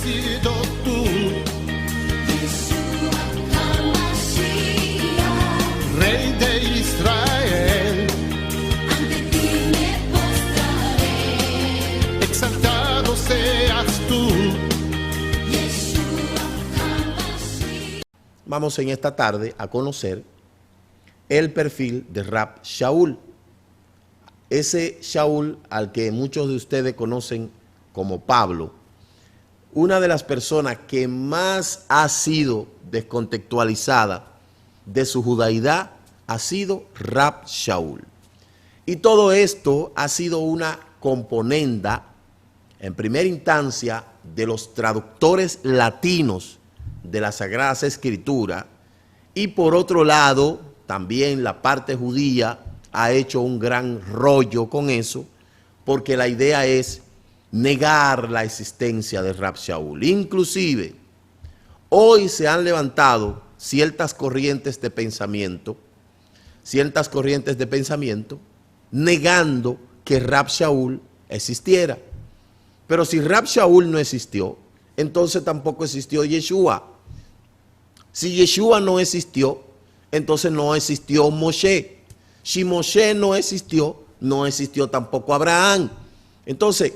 sido tú, Yeshua HaMashiach. Rey de Israel. Ante ti me postraré. Exaltado seas tú. Yeshua HaMashiach. Vamos en esta tarde a conocer el perfil de Rab Shaul. Ese Shaul al que muchos de ustedes conocen como Pablo, una de las personas que más ha sido descontextualizada de su judaidad ha sido Rab Shaul. Y todo esto ha sido una componenda, en primera instancia, de los traductores latinos de las Sagradas Escrituras, y por otro lado, también la parte judía ha hecho un gran rollo con eso, porque la idea es negar la existencia de Rab Shaul. Inclusive, hoy se han levantado ciertas corrientes de pensamiento, negando que Rab Shaul existiera. Pero si Rab Shaul no existió, entonces tampoco existió Yeshua. Si Yeshua no existió, entonces no existió Moshe. Si Moshe no existió tampoco Abraham. Entonces,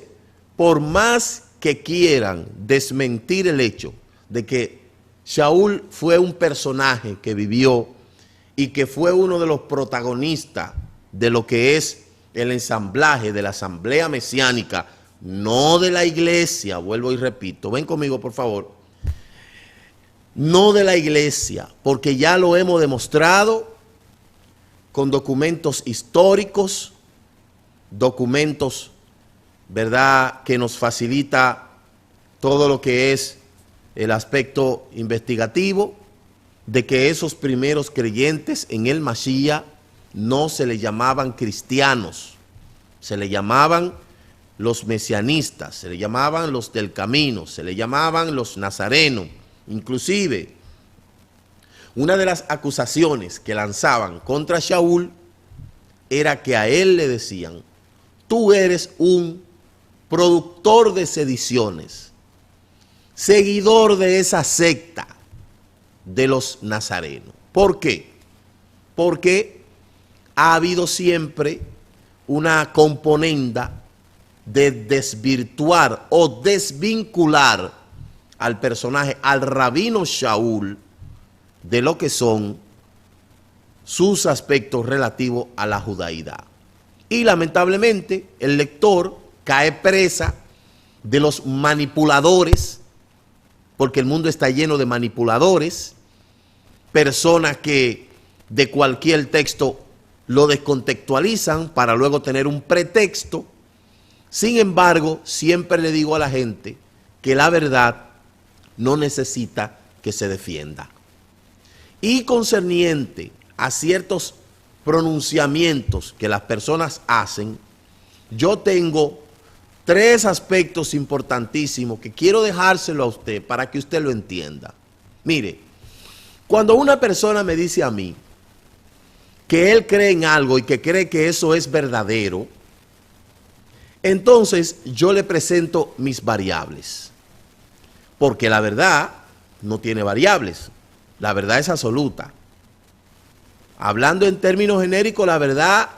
por más que quieran desmentir el hecho de que Shaul fue un personaje que vivió y que fue uno de los protagonistas de lo que es el ensamblaje de la asamblea mesiánica, no de la iglesia, vuelvo y repito, ven conmigo por favor, no de la iglesia, porque ya lo hemos demostrado con documentos históricos, documentos, ¿verdad?, que nos facilita todo lo que es el aspecto investigativo, de que esos primeros creyentes en el Mashiach no se le llamaban cristianos, se le llamaban los mesianistas, se le llamaban los del camino, se le llamaban los nazarenos. Inclusive, una de las acusaciones que lanzaban contra Shaul era que a él le decían: tú eres un productor de sediciones, seguidor de esa secta de los nazarenos. ¿Por qué? Porque ha habido siempre una componenda de desvirtuar o desvincular al personaje, al rabino Shaul, de lo que son sus aspectos relativos a la judaidad. Y lamentablemente el lector cae presa de los manipuladores, porque el mundo está lleno de manipuladores, personas que de cualquier texto lo descontextualizan para luego tener un pretexto. Sin embargo, siempre le digo a la gente que la verdad no necesita que se defienda. Y concerniente a ciertos pronunciamientos que las personas hacen, yo tengo 3 aspectos importantísimos que quiero dejárselo a usted para que usted lo entienda. Mire, cuando una persona me dice a mí que él cree en algo y que cree que eso es verdadero, entonces yo le presento mis variables. Porque la verdad no tiene variables, la verdad es absoluta. Hablando en términos genéricos, la verdad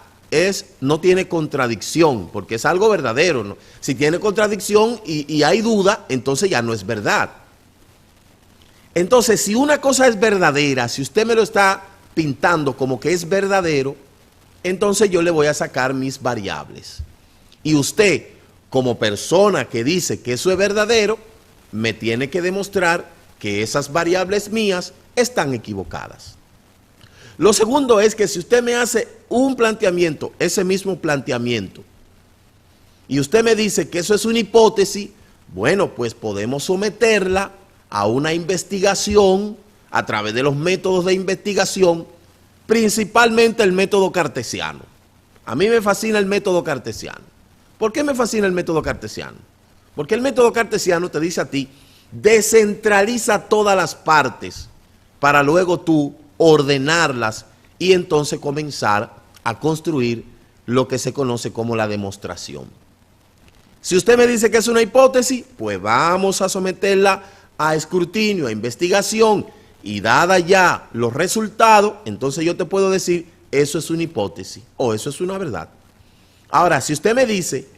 no tiene contradicción, porque es algo verdadero, ¿no? Si tiene contradicción y hay duda, entonces ya no es verdad. Entonces, si una cosa es verdadera, si usted me lo está pintando como que es verdadero, entonces yo le voy a sacar mis variables. Y usted, como persona que dice que eso es verdadero, me tiene que demostrar que esas variables mías están equivocadas. Lo segundo es que si usted me hace un planteamiento, ese mismo planteamiento, y usted me dice que eso es una hipótesis, bueno, pues podemos someterla a una investigación a través de los métodos de investigación, principalmente el método cartesiano. A mí me fascina el método cartesiano. ¿Por qué me fascina el método cartesiano? Porque el método cartesiano te dice a ti, descentraliza todas las partes para luego tú ordenarlas y entonces comenzar a construir lo que se conoce como la demostración. Si usted me dice que es una hipótesis, pues vamos a someterla a escrutinio, a investigación, y dada ya los resultados, entonces yo te puedo decir, eso es una hipótesis o eso es una verdad. Ahora, si usted me dice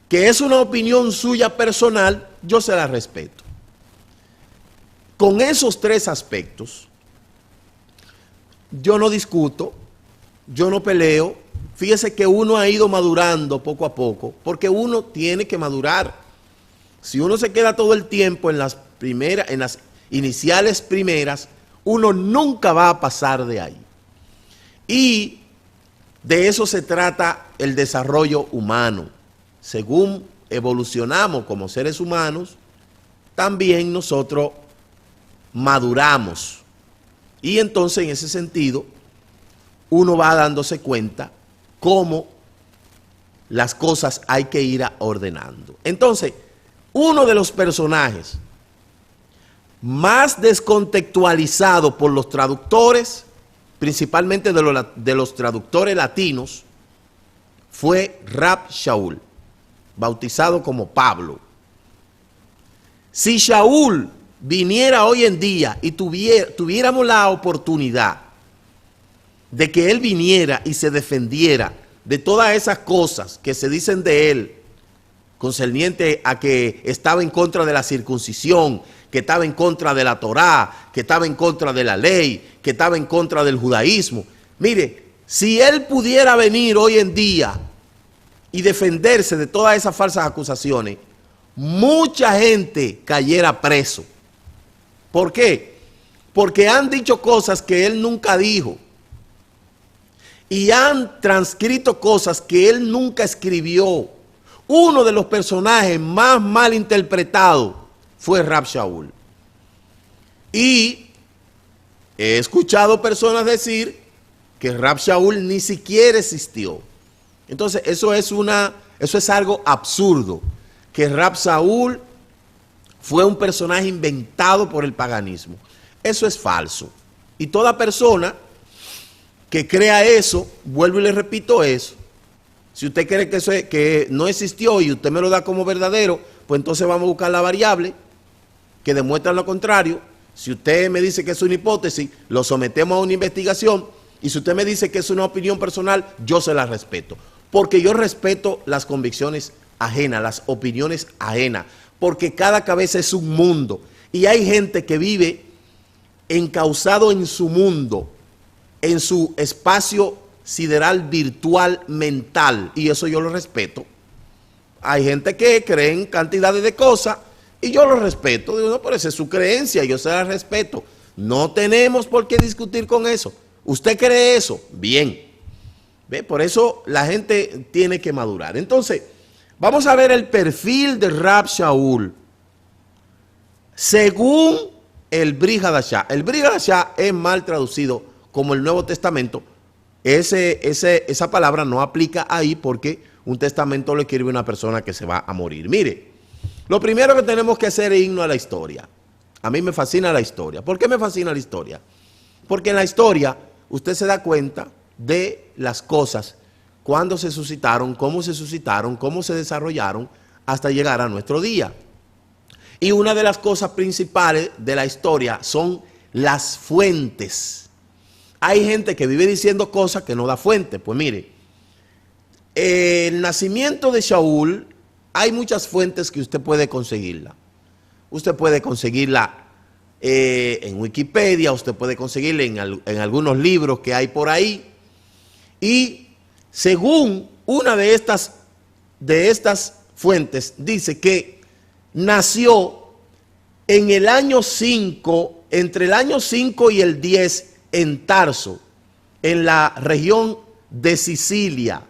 que es una opinión suya personal, yo se la respeto. Con esos tres aspectos, yo no discuto, yo no peleo. Fíjese que uno ha ido madurando poco a poco, porque uno tiene que madurar. Si uno se queda todo el tiempo en las iniciales primeras, uno nunca va a pasar de ahí. Y de eso se trata el desarrollo humano. Según evolucionamos como seres humanos, también nosotros maduramos. Y entonces, en ese sentido, uno va dándose cuenta cómo las cosas hay que ir ordenando. Entonces, uno de los personajes más descontextualizado por los traductores, principalmente de los traductores latinos, fue Rab Shaul, bautizado como Pablo. Si Shaul viniera hoy en día y tuviéramos la oportunidad de que él viniera y se defendiera de todas esas cosas que se dicen de él, concerniente a que estaba en contra de la circuncisión, que estaba en contra de la Torá, que estaba en contra de la ley, que estaba en contra del judaísmo. Mire, si él pudiera venir hoy en día y defenderse de todas esas falsas acusaciones, mucha gente cayera preso. ¿Por qué? Porque han dicho cosas que él nunca dijo y han transcrito cosas que él nunca escribió. Uno de los personajes más mal interpretados fue Rab Shaul. Y he escuchado personas decir que Rab Shaul ni siquiera existió. Entonces eso es algo absurdo, que Rab Shaul fue un personaje inventado por el paganismo. Eso es falso. Y toda persona que crea eso, vuelvo y le repito eso, si usted cree que no existió y usted me lo da como verdadero, pues entonces vamos a buscar la variable que demuestra lo contrario. Si usted me dice que es una hipótesis, lo sometemos a una investigación, y si usted me dice que es una opinión personal, yo se la respeto. Porque yo respeto las convicciones ajenas, las opiniones ajenas, porque cada cabeza es un mundo. Y hay gente que vive encauzado en su mundo, en su espacio sideral virtual mental, y eso yo lo respeto. Hay gente que cree en cantidades de cosas y yo lo respeto. Digo, no, pero esa es su creencia, yo se la respeto. No tenemos por qué discutir con eso. ¿Usted cree eso? Bien. ¿Ve? Por eso la gente tiene que madurar. Entonces, vamos a ver el perfil de Rab Shaul según el Brit Hadashah. El Brit Hadashah es mal traducido como el Nuevo Testamento. Esa palabra no aplica ahí porque un testamento lo escribe una persona que se va a morir. Mire, lo primero que tenemos que hacer es irnos a la historia. A mí me fascina la historia. ¿Por qué me fascina la historia? Porque en la historia usted se da cuenta de las cosas, cuándo se suscitaron, cómo se desarrollaron hasta llegar a nuestro día. Y una de las cosas principales de la historia son las fuentes. Hay gente que vive diciendo cosas que no da fuente. Pues mire, el nacimiento de Shaul, hay muchas fuentes que usted puede conseguirla. Usted puede conseguirla en Wikipedia, usted puede conseguirla en algunos libros que hay por ahí. Y según una de estas fuentes, dice que nació en el año 5, entre el año 5 y el 10, en Tarso, en la región de Sicilia,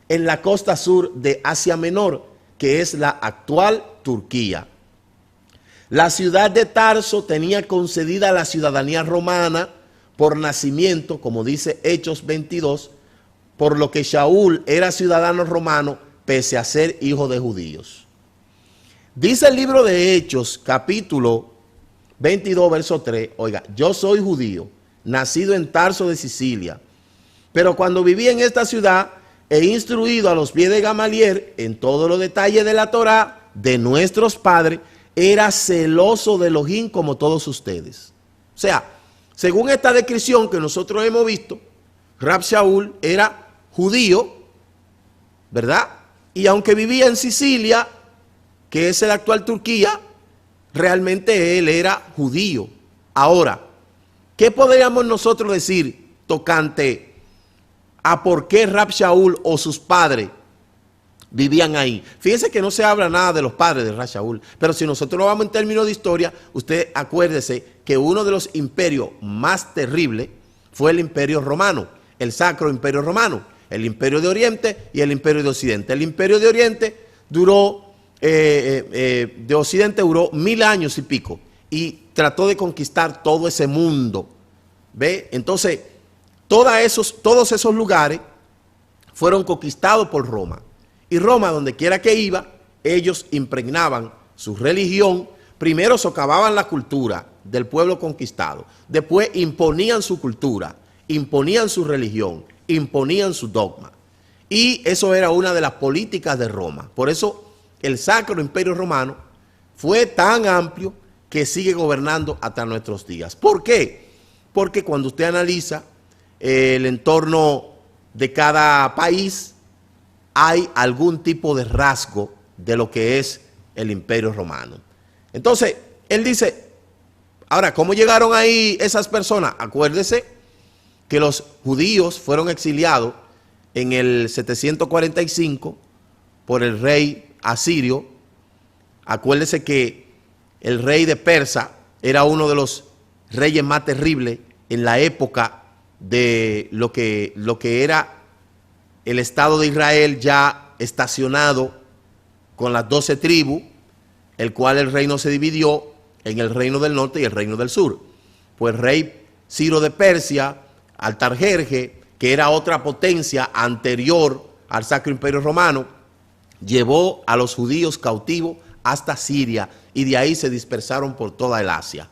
en la costa sur de Asia Menor, que es la actual Turquía. La ciudad de Tarso tenía concedida la ciudadanía romana por nacimiento, como dice Hechos 22, por lo que Shaul era ciudadano romano pese a ser hijo de judíos. Dice el libro de Hechos, capítulo 22, verso 3, oiga, yo soy judío, nacido en Tarso de Sicilia, pero cuando viví en esta ciudad e instruido a los pies de Gamaliel en todos los detalles de la Torá de nuestros padres, era celoso de Elohim como todos ustedes. O sea, según esta descripción que nosotros hemos visto, Rab Shaul era judío, ¿verdad? Y aunque vivía en Sicilia, que es la actual Turquía, realmente él era judío. Ahora, ¿qué podríamos nosotros decir tocante a por qué Rab Shaul o sus padres vivían ahí? Fíjense que no se habla nada de los padres de Rab Shaul, pero si nosotros vamos en términos de historia, usted acuérdese que uno de los imperios más terribles fue el Imperio Romano, el Sacro Imperio Romano, el Imperio de Oriente y el Imperio de Occidente. El Imperio de Oriente duró, de Occidente duró 1000 años y pico, y trató de conquistar todo ese mundo. ¿Ve? Entonces, todos esos lugares fueron conquistados por Roma. Y Roma, donde quiera que iba, ellos impregnaban su religión. Primero socavaban la cultura del pueblo conquistado. Después imponían su cultura, imponían su religión, imponían su dogma. Y eso era una de las políticas de Roma. Por eso el Sacro Imperio Romano fue tan amplio que sigue gobernando hasta nuestros días. ¿Por qué? Porque cuando usted analiza el entorno de cada país, hay algún tipo de rasgo de lo que es el Imperio Romano. Entonces, él dice, ahora, ¿cómo llegaron ahí esas personas? Acuérdese que los judíos fueron exiliados en el 745 por el rey asirio. Acuérdese que el rey de Persa era uno de los reyes más terribles en la época de lo que era el Estado de Israel ya estacionado con las 12 tribus, el cual el reino se dividió en el reino del norte y el reino del sur. Pues el rey Ciro de Persia, Artajerje, que era otra potencia anterior al Sacro Imperio Romano, llevó a los judíos cautivos hasta Siria y de ahí se dispersaron por toda el Asia.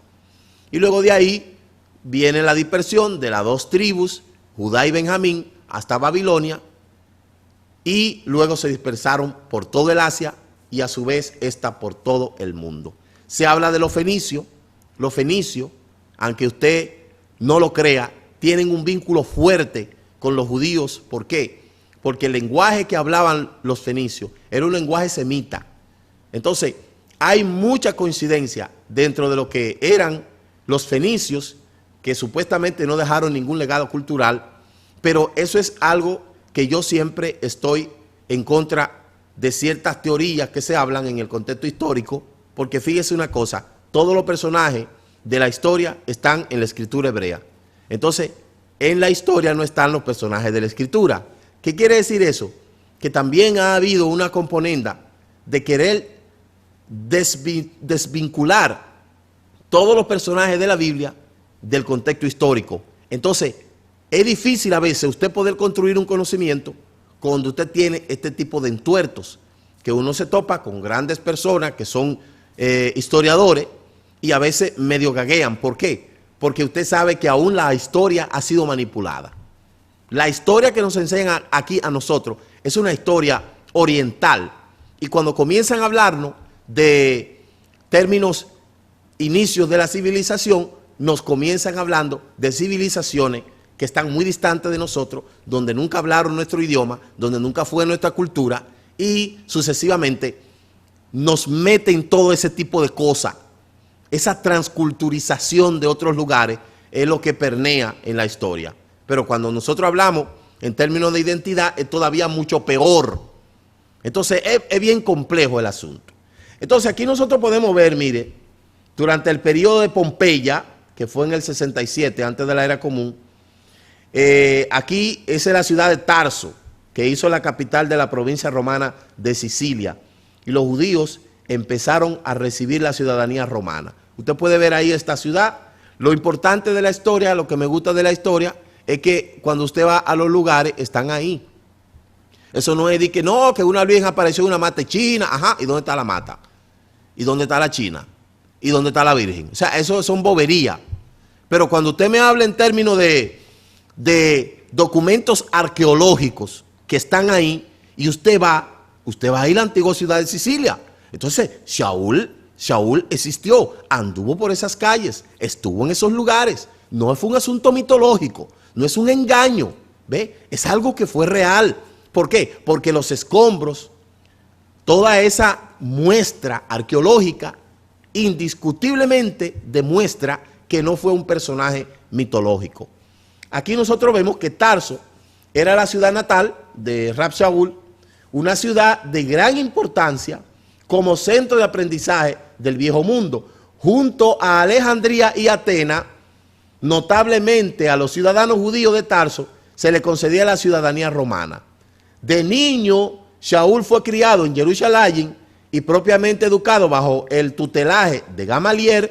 Y luego de ahí viene la dispersión de las dos tribus, Judá y Benjamín, hasta Babilonia, y luego se dispersaron por todo el Asia y a su vez esta por todo el mundo. Se habla de los fenicios, aunque usted no lo crea, tienen un vínculo fuerte con los judíos. ¿Por qué? Porque el lenguaje que hablaban los fenicios era un lenguaje semita. Entonces, hay mucha coincidencia dentro de lo que eran los fenicios, que supuestamente no dejaron ningún legado cultural, pero eso es algo que yo siempre estoy en contra de ciertas teorías que se hablan en el contexto histórico, porque fíjese una cosa, todos los personajes de la historia están en la escritura hebrea. Entonces, en la historia no están los personajes de la escritura. ¿Qué quiere decir eso? Que también ha habido una componenda de querer desvincular todos los personajes de la Biblia del contexto histórico. Entonces, es difícil a veces usted poder construir un conocimiento cuando usted tiene este tipo de entuertos, que uno se topa con grandes personas que son historiadores y a veces medio gaguean. ¿Por qué? Porque usted sabe que aún la historia ha sido manipulada. La historia que nos enseñan aquí a nosotros es una historia oriental, y cuando comienzan a hablarnos de términos, inicios de la civilización, nos comienzan hablando de civilizaciones que están muy distantes de nosotros, donde nunca hablaron nuestro idioma, donde nunca fue nuestra cultura, y sucesivamente nos meten todo ese tipo de cosas. Esa transculturización de otros lugares es lo que permea en la historia. Pero cuando nosotros hablamos en términos de identidad, es todavía mucho peor. Entonces es bien complejo el asunto. Entonces aquí nosotros podemos ver, mire, durante el periodo de Pompeya, que fue en el 67, antes de la era común, aquí esa es la ciudad de Tarso, que hizo la capital de la provincia romana de Sicilia, y los judíos empezaron a recibir la ciudadanía romana. Usted puede ver ahí esta ciudad. Lo importante de la historia, lo que me gusta de la historia, es que cuando usted va a los lugares, están ahí. Eso no es de que no, que una virgen apareció en una mata china, ajá, ¿y dónde está la mata? ¿Y dónde está la china? ¿Y dónde está la virgen? O sea, eso son boberías. Pero cuando usted me habla en términos de documentos arqueológicos, que están ahí, y usted va a ir a la antigua ciudad de Sicilia. Entonces, Shaul existió, anduvo por esas calles, estuvo en esos lugares. No fue un asunto mitológico, no es un engaño, ¿ve? Es algo que fue real. ¿Por qué? Porque los escombros, toda esa muestra arqueológica, indiscutiblemente demuestra que no fue un personaje mitológico. Aquí nosotros vemos que Tarso era la ciudad natal de Rab Shaul, una ciudad de gran importancia como centro de aprendizaje del viejo mundo. Junto a Alejandría y Atenas, notablemente a los ciudadanos judíos de Tarso se le concedía la ciudadanía romana. De niño, Shaul fue criado en Jerusalén y propiamente educado bajo el tutelaje de Gamaliel,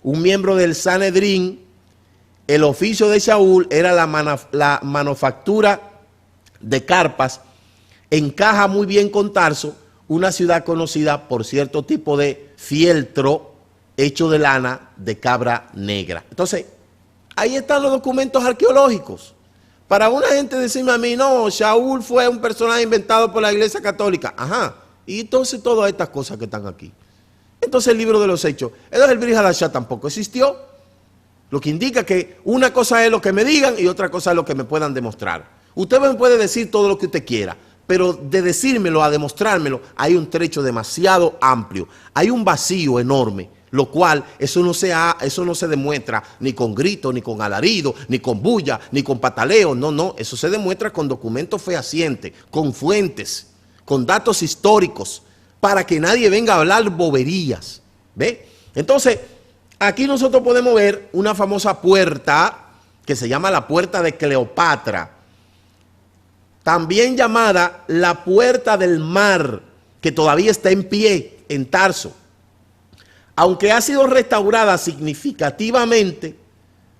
un miembro del Sanedrín. El oficio de Shaul era la manufactura de carpas. Encaja muy bien con Tarso, una ciudad conocida por cierto tipo de fieltro hecho de lana de cabra negra. Entonces, ahí están los documentos arqueológicos. Para una gente decirme a mí, no, Shaul fue un personaje inventado por la Iglesia Católica. Ajá, y entonces todas estas cosas que están aquí. Entonces el libro de los Hechos, el Brit Hadashah tampoco existió. Lo que indica que una cosa es lo que me digan y otra cosa es lo que me puedan demostrar. Usted me puede decir todo lo que usted quiera, pero de decírmelo a demostrármelo hay un trecho demasiado amplio. Hay un vacío enorme, lo cual eso no se demuestra ni con grito, ni con alarido, ni con bulla, ni con pataleo. No, eso se demuestra con documentos fehacientes, con fuentes, con datos históricos, para que nadie venga a hablar boberías. ¿Ve? Entonces, aquí nosotros podemos ver una famosa puerta que se llama la Puerta de Cleopatra, también llamada la Puerta del Mar, que todavía está en pie en Tarso. Aunque ha sido restaurada significativamente,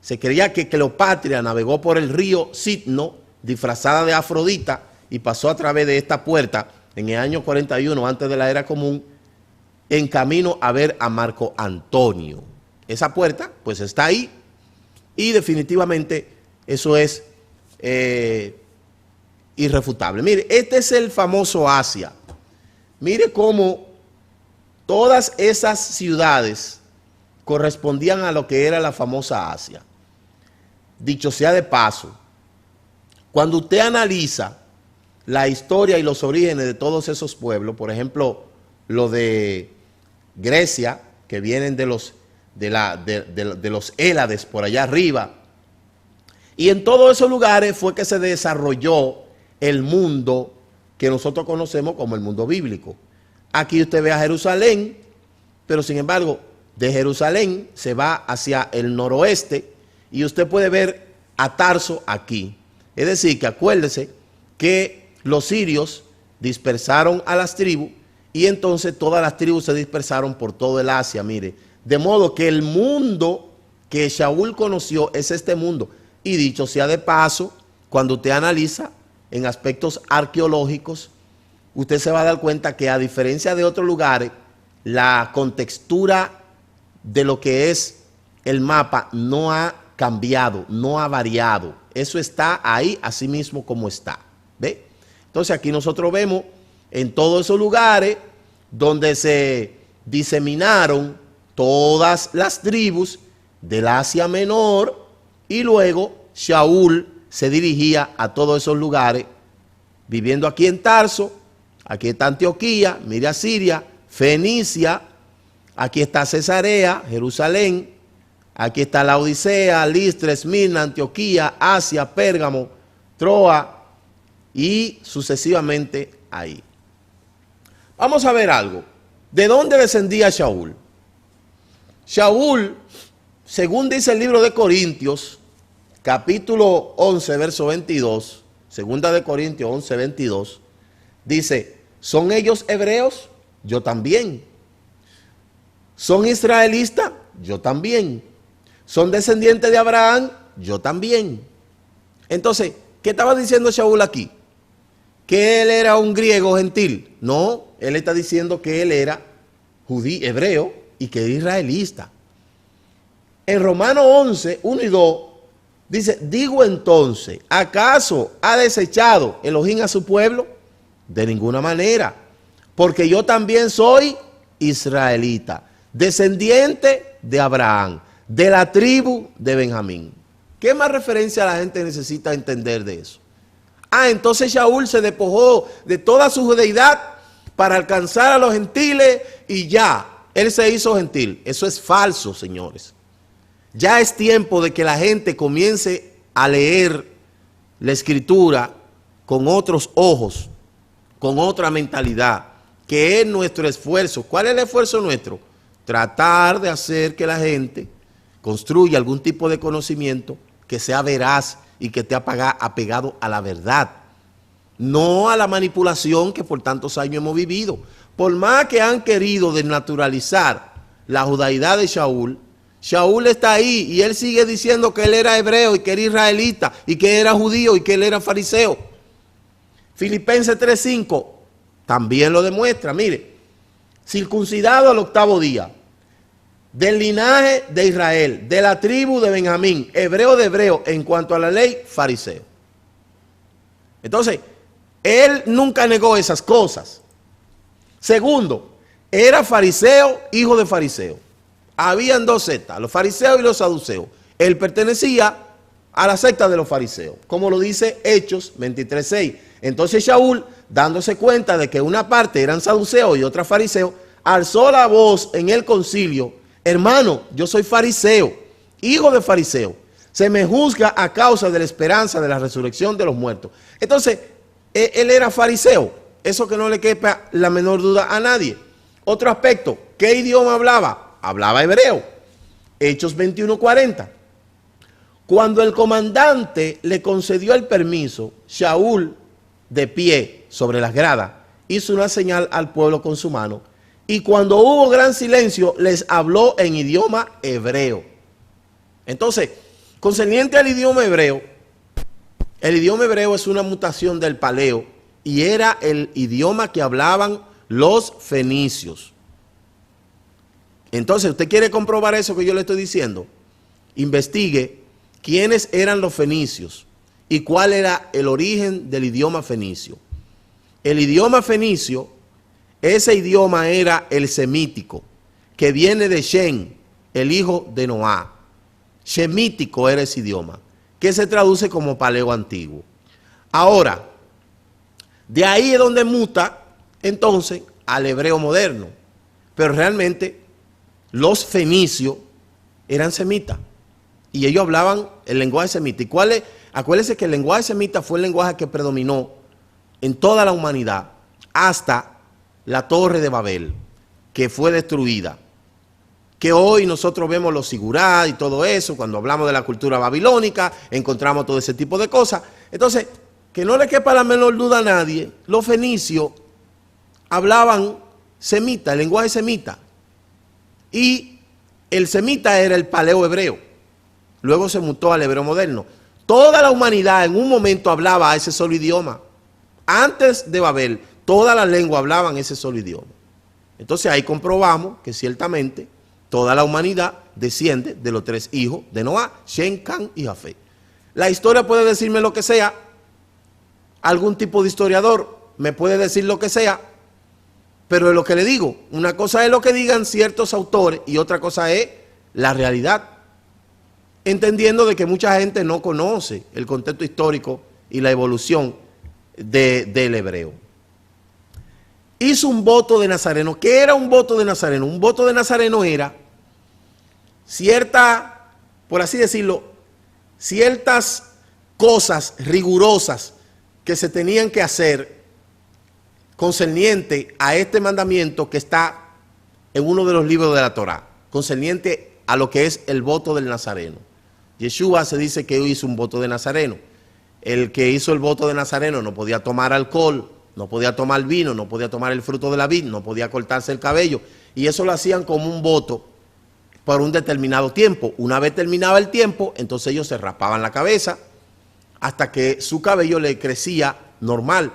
se creía que Cleopatra navegó por el río Citno disfrazada de Afrodita y pasó a través de esta puerta en el año 41 antes de la era común, en camino a ver a Marco Antonio. Esa puerta pues está ahí y definitivamente eso es irrefutable. Mire, este es el famoso Asia. Mire cómo todas esas ciudades correspondían a lo que era la famosa Asia. Dicho sea de paso, cuando usted analiza la historia y los orígenes de todos esos pueblos, por ejemplo, lo de Grecia, que vienen de los Hélades por allá arriba, y en todos esos lugares fue que se desarrolló el mundo que nosotros conocemos como el mundo bíblico. Aquí usted ve a Jerusalén, pero sin embargo, de Jerusalén se va hacia el noroeste y usted puede ver a Tarso aquí. Es decir, que acuérdese que los sirios dispersaron a las tribus y entonces todas las tribus se dispersaron por todo el Asia, mire. De modo que el mundo que Shaul conoció es este mundo. Y dicho sea de paso, cuando usted analiza en aspectos arqueológicos, usted se va a dar cuenta que a diferencia de otros lugares, la contextura de lo que es el mapa no ha cambiado, no ha variado. Eso está ahí así mismo como está. ¿Ve? Entonces aquí nosotros vemos en todos esos lugares donde se diseminaron todas las tribus del Asia Menor y luego Shaul se dirigía a todos esos lugares, viviendo aquí en Tarso. Aquí está Antioquía, mire a Siria, Fenicia, aquí está Cesarea, Jerusalén, aquí está la Odisea, Listra, Esmirna, Antioquía, Asia, Pérgamo, Troa y sucesivamente ahí. Vamos a ver algo. ¿De dónde descendía Shaul? Shaul, según dice el libro de Corintios, capítulo 11, verso 22, segunda de Corintios 11, 22, dice: ¿son ellos hebreos? Yo también. ¿Son israelitas? Yo también. ¿Son descendientes de Abraham? Yo también. Entonces, ¿qué estaba diciendo Shaul aquí? ¿Que él era un griego gentil? No, él está diciendo que él era judío, hebreo y que era israelita. En Romanos 11, 1 y 2, Dice, digo entonces, ¿acaso ha desechado Elohim a su pueblo? De ninguna manera, porque yo también soy israelita, descendiente de Abraham, de la tribu de Benjamín. ¿Qué más referencia la gente necesita entender de eso? Entonces Shaul se despojó de toda su judeidad para alcanzar a los gentiles y ya, él se hizo gentil. Eso es falso, señores. Ya es tiempo de que la gente comience a leer la escritura con otros ojos, con otra mentalidad, que es nuestro esfuerzo. ¿Cuál es el esfuerzo nuestro? Tratar de hacer que la gente construya algún tipo de conocimiento que sea veraz y que esté apegado a la verdad, no a la manipulación que por tantos años hemos vivido. Por más que han querido desnaturalizar la judaidad de Shaul, Shaul está ahí y él sigue diciendo que él era hebreo y que era israelita y que era judío y que él era fariseo. Filipenses 3:5 también lo demuestra. Mire, circuncidado al 8º día, del linaje de Israel, de la tribu de Benjamín, hebreo de hebreo, en cuanto a la ley, fariseo. Entonces, él nunca negó esas cosas. Segundo, era fariseo, hijo de fariseo. Habían dos sectas, los fariseos y los saduceos. Él pertenecía a la secta de los fariseos, como lo dice Hechos 23:6. Entonces Shaul, dándose cuenta de que una parte eran saduceos y otra fariseos, alzó la voz en el concilio: hermano, yo soy fariseo, hijo de fariseo. Se me juzga a causa de la esperanza de la resurrección de los muertos. Entonces, él era fariseo. Eso que no le quepa la menor duda a nadie. Otro aspecto, ¿qué idioma hablaba? Hablaba hebreo. Hechos 21:40. Cuando el comandante le concedió el permiso, Shaul, de pie sobre las gradas, hizo una señal al pueblo con su mano. Y cuando hubo gran silencio, les habló en idioma hebreo. Entonces, concerniente al idioma hebreo, el idioma hebreo es una mutación del paleo y era el idioma que hablaban los fenicios. Entonces, ¿usted quiere comprobar eso que yo le estoy diciendo? Investigue quiénes eran los fenicios y cuál era el origen del idioma fenicio. El idioma fenicio, ese idioma era el semítico, que viene de Shem, el hijo de Noá. Semítico era ese idioma, que se traduce como paleo antiguo. Ahora, de ahí es donde muta entonces al hebreo moderno. Pero realmente los fenicios eran semitas y ellos hablaban el lenguaje semita. ¿Y cuál es? Acuérdense que el lenguaje semita fue el lenguaje que predominó en toda la humanidad hasta la Torre de Babel, que fue destruida. Que hoy nosotros vemos los sigurá y todo eso, cuando hablamos de la cultura babilónica, encontramos todo ese tipo de cosas. Entonces, que no le quepa la menor duda a nadie, los fenicios hablaban semita, el lenguaje semita. Y el semita era el paleo hebreo. Luego se mutó al hebreo moderno. Toda la humanidad en un momento hablaba ese solo idioma. Antes de Babel, todas las lenguas hablaban ese solo idioma. Entonces ahí comprobamos que ciertamente toda la humanidad desciende de los tres hijos de Noá, Shem, Cam y Jafet. La historia puede decirme lo que sea. Algún tipo de historiador me puede decir lo que sea. Pero es lo que le digo. Una cosa es lo que digan ciertos autores y otra cosa es la realidad. Entendiendo de que mucha gente no conoce el contexto histórico y la evolución del hebreo. Hizo un voto de Nazareno. ¿Qué era un voto de Nazareno? Un voto de Nazareno era cierta, por así decirlo, ciertas cosas rigurosas que se tenían que hacer concerniente a este mandamiento que está en uno de los libros de la Torá, concerniente a lo que es el voto del Nazareno. Yeshua se dice que hizo un voto de Nazareno. El que hizo el voto de Nazareno no podía tomar alcohol, no podía tomar vino, no podía tomar el fruto de la vid, no podía cortarse el cabello. Y eso lo hacían como un voto por un determinado tiempo. Una vez terminaba el tiempo, entonces ellos se raspaban la cabeza hasta que su cabello le crecía normal.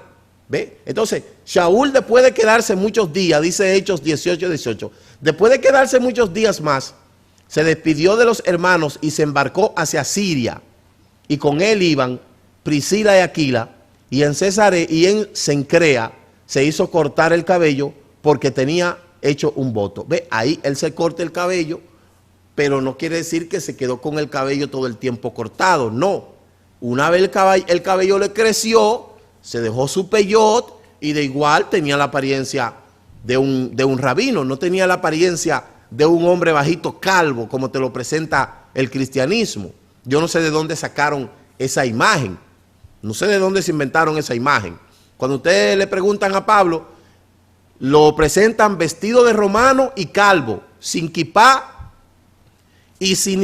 ¿Ve? Entonces, Shaul, después de quedarse muchos días, dice Hechos 18:18, después de quedarse muchos días más, se despidió de los hermanos y se embarcó hacia Siria. y con él iban Priscila y Aquila, y en Cesarea y en Cencrea se hizo cortar el cabello porque tenía hecho un voto. Ve, ahí él se corta el cabello, pero no quiere decir que se quedó con el cabello todo el tiempo cortado, no. Una vez el cabello le creció, se dejó su peyot y de igual tenía la apariencia de un rabino, no tenía la apariencia de un hombre bajito calvo como te lo presenta el cristianismo. Yo no sé de dónde sacaron esa imagen, no sé de dónde se inventaron esa imagen. Cuando ustedes le preguntan a Pablo, lo presentan vestido de romano y calvo, sin kipá y sin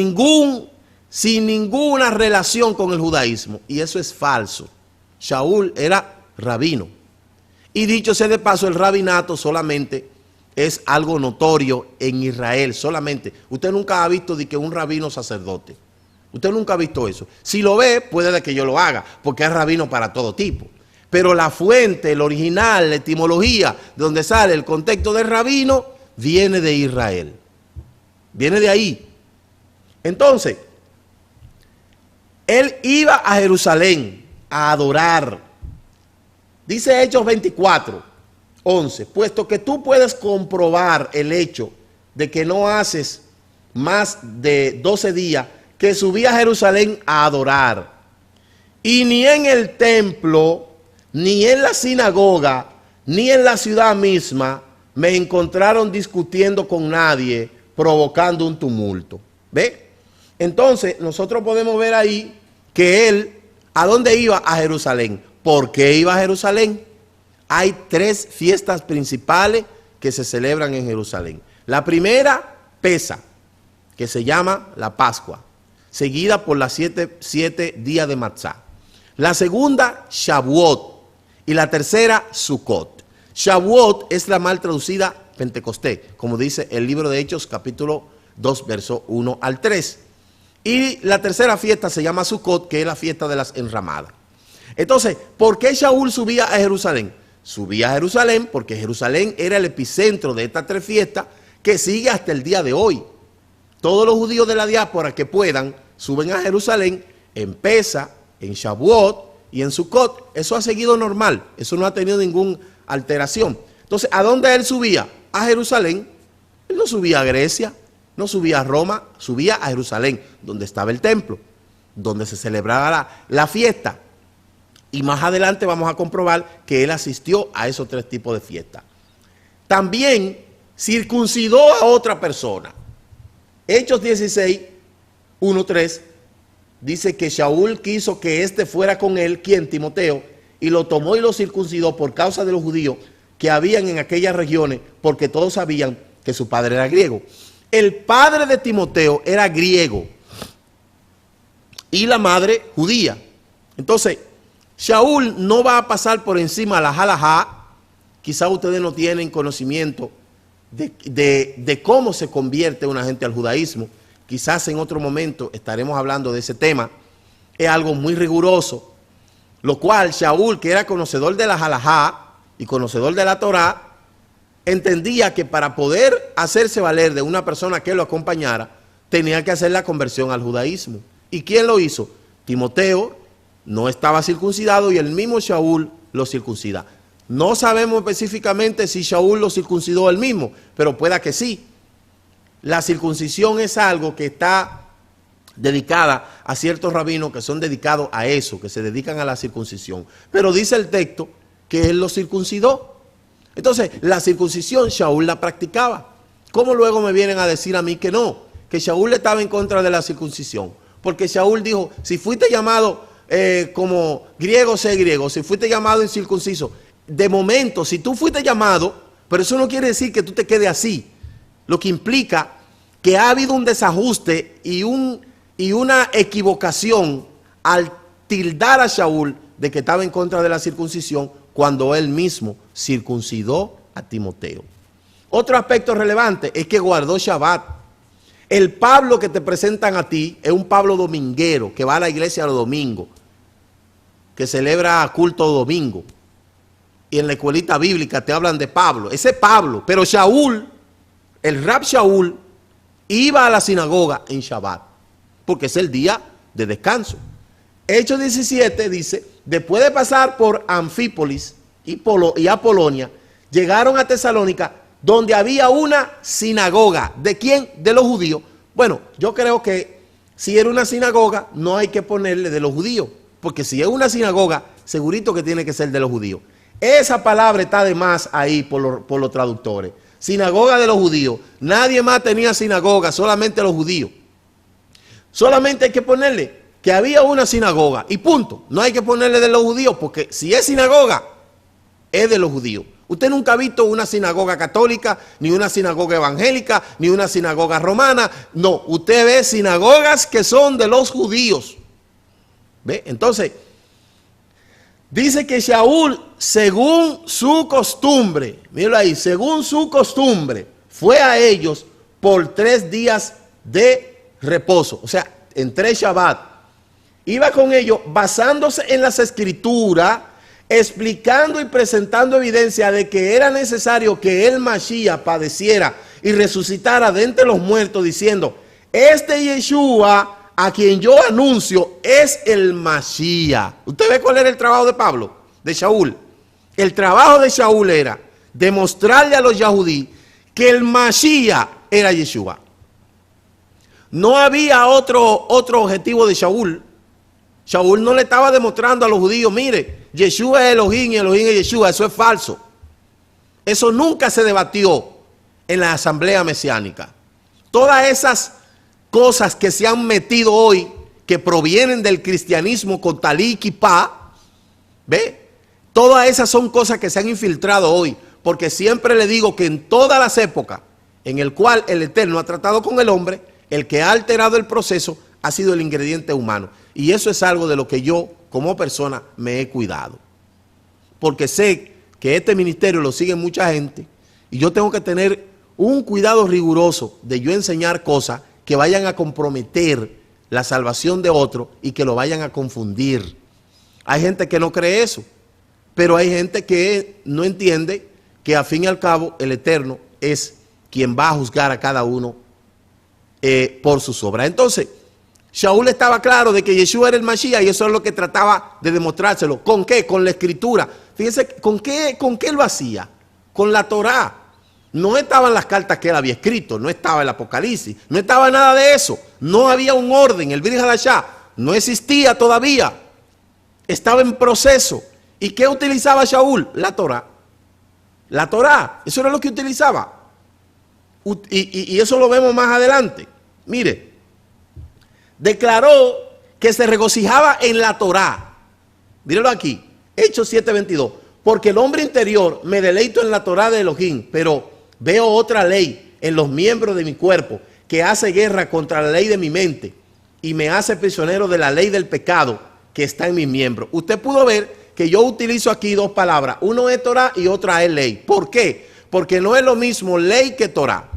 ninguna relación con el judaísmo. Y eso es falso. Shaul era rabino. Y dicho sea de paso, el rabinato solamente es algo notorio en Israel, solamente. Usted nunca ha visto de que un rabino sacerdote. Usted nunca ha visto eso. Si lo ve, puede de que yo lo haga, porque es rabino para todo tipo. Pero la fuente, el original, la etimología, de donde sale el contexto del rabino, viene de Israel. Viene de ahí. Entonces, él iba a Jerusalén a adorar. Dice Hechos 24, 11, puesto que tú puedes comprobar el hecho de que no haces más de 12 días que subí a Jerusalén a adorar, y ni en el templo, ni en la sinagoga, ni en la ciudad misma me encontraron discutiendo con nadie, provocando un tumulto. ¿Ve? Entonces nosotros podemos ver ahí que él, ¿a dónde iba? A Jerusalén. ¿Por qué iba a Jerusalén? Hay 3 fiestas principales que se celebran en Jerusalén. La primera, Pesa, que se llama la Pascua, seguida por las 7 días de Matzá. La segunda, Shavuot, y la tercera, Sukkot. Shavuot es la mal traducida Pentecostés, como dice el libro de Hechos, capítulo 2, verso 1 al 3. Y la tercera fiesta se llama Sukkot, que es la fiesta de las enramadas. Entonces, ¿por qué Shaul subía a Jerusalén? Subía a Jerusalén porque Jerusalén era el epicentro de estas 3 fiestas que sigue hasta el día de hoy. Todos los judíos de la diáspora que puedan suben a Jerusalén en Pesa, en Shavuot y en Sukkot. Eso ha seguido normal, eso no ha tenido ninguna alteración. Entonces, ¿a dónde él subía? A Jerusalén. Él no subía a Grecia, no subía a Roma, subía a Jerusalén, donde estaba el templo, donde se celebraba la fiesta. Y más adelante vamos a comprobar que él asistió a esos 3 tipos de fiestas. También circuncidó a otra persona. Hechos 16, 1, 3, dice que Shaul quiso que éste fuera con él, quien, Timoteo, y lo tomó y lo circuncidó por causa de los judíos que habían en aquellas regiones, porque todos sabían que su padre era griego. El padre de Timoteo era griego y la madre judía. Entonces, Shaul no va a pasar por encima la halajá. Quizá ustedes no tienen conocimiento de cómo se convierte una gente al judaísmo. Quizás en otro momento estaremos hablando de ese tema. Es algo muy riguroso, lo cual Shaul, que era conocedor de la halajá y conocedor de la Torá, entendía que para poder hacerse valer de una persona que lo acompañara, tenía que hacer la conversión al judaísmo. ¿Y quién lo hizo? Timoteo no estaba circuncidado y el mismo Shaul lo circuncida. No sabemos específicamente si Shaul lo circuncidó él mismo, pero pueda que sí. La circuncisión es algo que está dedicada a ciertos rabinos que son dedicados a eso, que se dedican a la circuncisión. Pero dice el texto que él lo circuncidó. Entonces, la circuncisión Shaul la practicaba. ¿Cómo luego me vienen a decir a mí que no? Que Shaul estaba en contra de la circuncisión. Porque Shaul dijo, si fuiste llamado como griego, sé griego. Si fuiste llamado incircunciso. De momento, si tú fuiste llamado, pero eso no quiere decir que tú te quedes así. Lo que implica que ha habido un desajuste y una equivocación al tildar a Shaul de que estaba en contra de la circuncisión cuando él mismo circuncidó a Timoteo. Otro aspecto relevante es que guardó Shabbat. El Pablo que te presentan a ti es un Pablo dominguero que va a la iglesia los domingos, que celebra culto domingo. Y en la escuelita bíblica te hablan de Pablo, ese Pablo. Pero Shaul, el Rab Shaul, iba a la sinagoga en Shabbat, porque es el día de descanso. Hechos 17 dice, después de pasar por Anfípolis y Apolonia, llegaron a Tesalónica, donde había una sinagoga. ¿De quién? De los judíos. Bueno, yo creo que si era una sinagoga, no hay que ponerle de los judíos, porque si es una sinagoga, segurito que tiene que ser de los judíos. Esa palabra está de más ahí por los traductores. Sinagoga de los judíos. Nadie más tenía sinagoga, solamente los judíos. Solamente hay que ponerle que había una sinagoga y punto. No hay que ponerle de los judíos, porque si es sinagoga, es de los judíos. Usted nunca ha visto una sinagoga católica, ni una sinagoga evangélica, ni una sinagoga romana. No, usted ve sinagogas que son de los judíos. ¿Ve? Entonces, dice que Saúl, según su costumbre, míralo ahí, según su costumbre, fue a ellos por 3 días de reposo. O sea, en 3 Shabbat. Iba con ellos basándose en las escrituras, explicando y presentando evidencia de que era necesario que el Mashiach padeciera y resucitara de entre los muertos, diciendo, este Yeshua a quien yo anuncio es el Mashiach. ¿Usted ve cuál era el trabajo de Pablo? De Saúl. El trabajo de Saúl era demostrarle a los yahudí que el Mashiach era Yeshua. No había otro objetivo de Saúl. Saúl no le estaba demostrando a los judíos, mire, Yeshua es Elohim y Elohim es Yeshua. Eso es falso. Eso nunca se debatió en la asamblea mesiánica. Todas esas cosas que se han metido hoy, que provienen del cristianismo con talí y kipá, ¿ve? Todas esas son cosas que se han infiltrado hoy, porque siempre le digo que en todas las épocas en el cual el Eterno ha tratado con el hombre, el que ha alterado el proceso ha sido el ingrediente humano. Y eso es algo de lo que yo, como persona, me he cuidado. Porque sé que este ministerio lo sigue mucha gente y yo tengo que tener un cuidado riguroso de yo enseñar cosas que vayan a comprometer la salvación de otro y que lo vayan a confundir. Hay gente que no cree eso, pero hay gente que no entiende que al fin y al cabo el Eterno es quien va a juzgar a cada uno por sus obras. Entonces, Saúl estaba claro de que Yeshua era el Mashiach y eso es lo que trataba de demostrárselo. ¿Con qué? Con la escritura. Fíjense, ¿con qué lo hacía? Con la Torá. No estaban las cartas que él había escrito, no estaba el Apocalipsis, no estaba nada de eso. No había un orden, el Brit Hadashah no existía todavía. Estaba en proceso. ¿Y qué utilizaba Saúl? La Torá. La Torá, eso era lo que utilizaba. Y eso lo vemos más adelante. Mire, declaró que se regocijaba en la Torá. Míralo aquí, Hechos 7:22. Porque el hombre interior me deleito en la Torá de Elohim, pero veo otra ley en los miembros de mi cuerpo que hace guerra contra la ley de mi mente y me hace prisionero de la ley del pecado que está en mis miembros. Usted pudo ver que yo utilizo aquí 2 palabras. Uno es Torá y otra es ley. ¿Por qué? Porque no es lo mismo ley que Torá.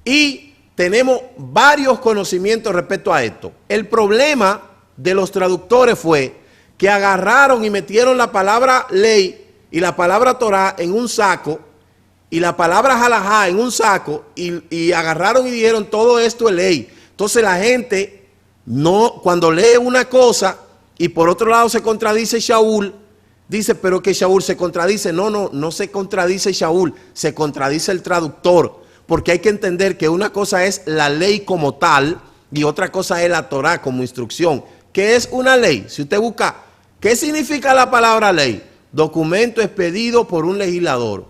Y tenemos varios conocimientos respecto a esto. El problema de los traductores fue que agarraron y metieron la palabra ley y la palabra Torá en un saco y la palabra halajá en un saco y agarraron y dijeron todo esto es ley. Entonces la gente no, cuando lee una cosa y por otro lado se contradice Saúl, dice pero que Saúl se contradice. No se contradice Saúl, se contradice el traductor. Porque hay que entender que una cosa es la ley como tal y otra cosa es la Torá como instrucción. ¿Qué es una ley? Si usted busca, ¿qué significa la palabra ley? Documento expedido por un legislador.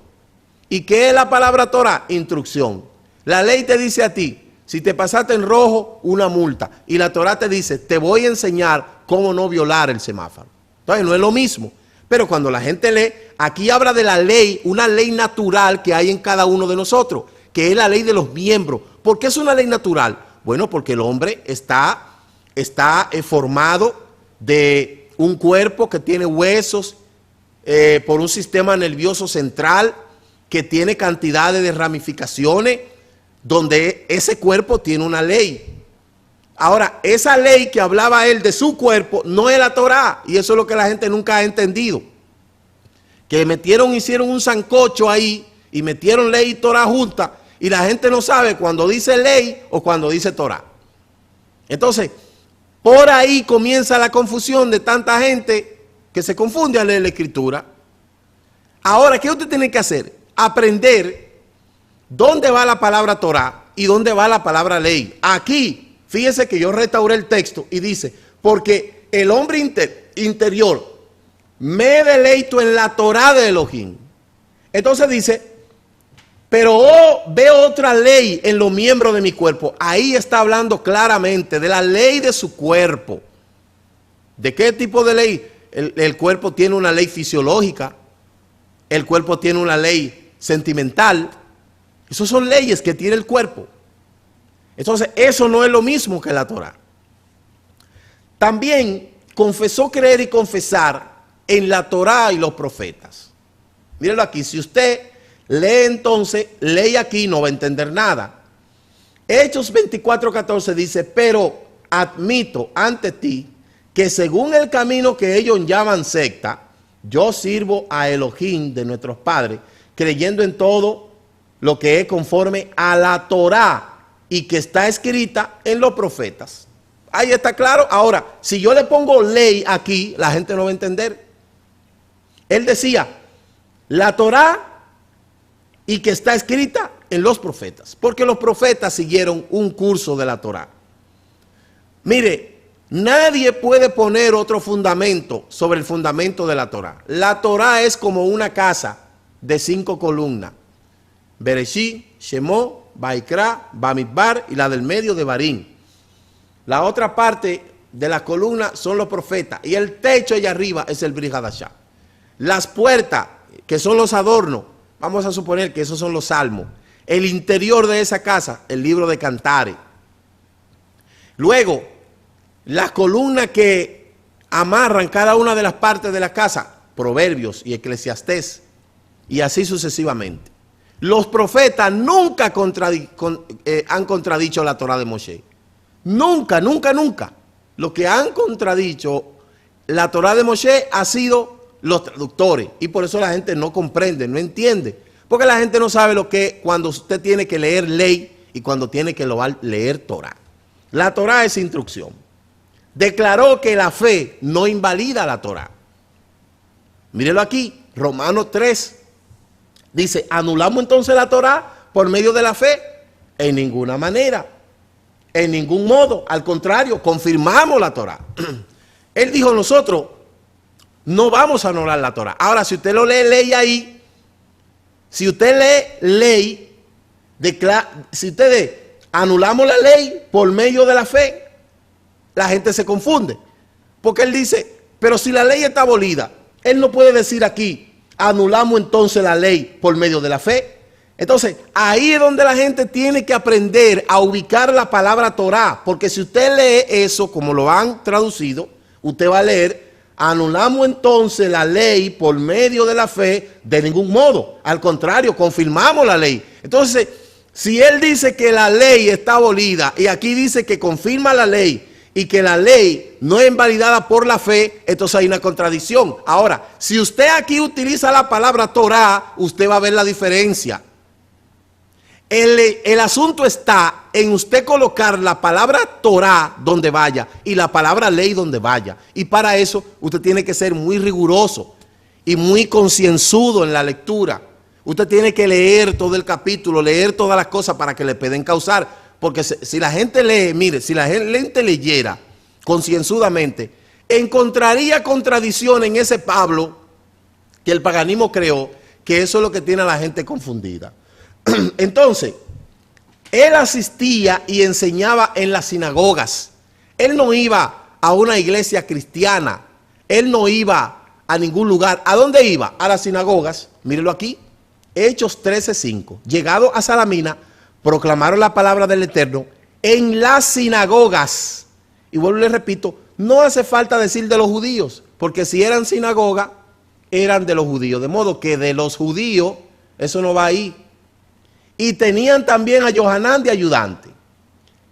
¿Y qué es la palabra Torá? Instrucción. La ley te dice a ti, si te pasaste en rojo, una multa. Y la Torá te dice, te voy a enseñar cómo no violar el semáforo. Entonces no es lo mismo. Pero cuando la gente lee, aquí habla de la ley, una ley natural que hay en cada uno de nosotros, que es la ley de los miembros. ¿Por qué es una ley natural? Bueno, porque el hombre está formado de un cuerpo que tiene huesos, por un sistema nervioso central que tiene cantidades de ramificaciones, donde ese cuerpo tiene una ley. Ahora, esa ley que hablaba él de su cuerpo no es la Torá, y eso es lo que la gente nunca ha entendido. Que hicieron un sancocho ahí, y metieron ley y Torá juntas, y la gente no sabe cuando dice ley o cuando dice Torá. Entonces, Por ahí comienza la confusión de tanta gente que se confunde al leer la escritura. Ahora, ¿qué usted tiene que hacer? Aprender dónde va la palabra Torah y dónde va la palabra ley. Aquí, fíjese que yo restauré el texto y dice, porque el hombre interior me deleito en la Torah de Elohim. Entonces dice, pero veo otra ley en los miembros de mi cuerpo. Ahí está hablando claramente de la ley de su cuerpo. ¿De qué tipo de ley? El cuerpo tiene una ley fisiológica. El cuerpo tiene una ley sentimental. Esas son leyes que tiene el cuerpo. Entonces, eso no es lo mismo que la Torah. También confesó creer y confesar en la Torah y los profetas. Mírenlo aquí, si usted lee entonces, lee aquí, no va a entender nada. Hechos 24:14 dice, pero admito ante ti que según el camino que ellos llaman secta, yo sirvo a Elohim de nuestros padres, creyendo en todo lo que es conforme a la Torah y que está escrita en los profetas. Ahí está claro. Ahora, si yo le pongo ley aquí, la gente no va a entender. Él decía, la Torah y que está escrita en los profetas, porque los profetas siguieron un curso de la Torah. Mire, nadie puede poner otro fundamento sobre el fundamento de la Torah. La Torah es como una casa de 5 columnas. Bereshit, Shemot, Baikra, Bamidbar y la del medio de Barín. La otra parte de la columna son los profetas y el techo allá arriba es el Brit Hadashah. Las puertas, que son los adornos, vamos a suponer que esos son los salmos. El interior de esa casa, el libro de Cantares. Luego, las columnas que amarran cada una de las partes de la casa, Proverbios y Eclesiastés, y así sucesivamente. Los profetas nunca han contradicho la Torah de Moshe. Nunca, nunca, nunca. Lo que han contradicho la Torah de Moshe ha sido los traductores. Y por eso la gente no comprende, no entiende. Porque la gente no sabe lo que es cuando usted tiene que leer ley y cuando tiene que leer Torah. La Torah es instrucción. Declaró que la fe no invalida la Torah. Mírelo aquí, Romanos 3. Dice, ¿anulamos entonces la Torah por medio de la fe? En ninguna manera. En ningún modo. Al contrario, confirmamos la Torah. Él dijo, nosotros no vamos a anular la Torah. Ahora, si usted lo lee, ley ahí. Si usted lee ley, si ustedes anulamos la ley por medio de la fe, la gente se confunde. Porque él dice, pero si la ley está abolida, él no puede decir aquí, anulamos entonces la ley por medio de la fe. Entonces, ahí es donde la gente tiene que aprender a ubicar la palabra Torah. Porque si usted lee eso, como lo han traducido, usted va a leer, anulamos entonces la ley por medio de la fe, de ningún modo. Al contrario, confirmamos la ley. Entonces, si él dice que la ley está abolida y aquí dice que confirma la ley y que la ley no es invalidada por la fe, entonces hay una contradicción. Ahora, si usted aquí utiliza la palabra Torah, usted va a ver la diferencia. El asunto está en usted colocar la palabra Torah donde vaya y la palabra ley donde vaya. Y para eso usted tiene que ser muy riguroso y muy concienzudo en la lectura. Usted tiene que leer todo el capítulo, leer todas las cosas para que le pueden causar. Porque si la gente lee, mire, si la gente leyera concienzudamente, encontraría contradicción en ese Pablo que el paganismo creó, que eso es lo que tiene a la gente confundida. Entonces, él asistía y enseñaba en las sinagogas. Él no iba a una iglesia cristiana. Él no iba a ningún lugar. ¿A dónde iba? A las sinagogas. Mírelo aquí. Hechos 13:5. Llegado a Salamina, proclamaron la palabra del Eterno en las sinagogas. Y vuelvo y le repito, no hace falta decir de los judíos, porque si eran sinagoga, eran de los judíos. De modo que de los judíos, eso no va ahí. Y tenían también a Johanán de ayudante.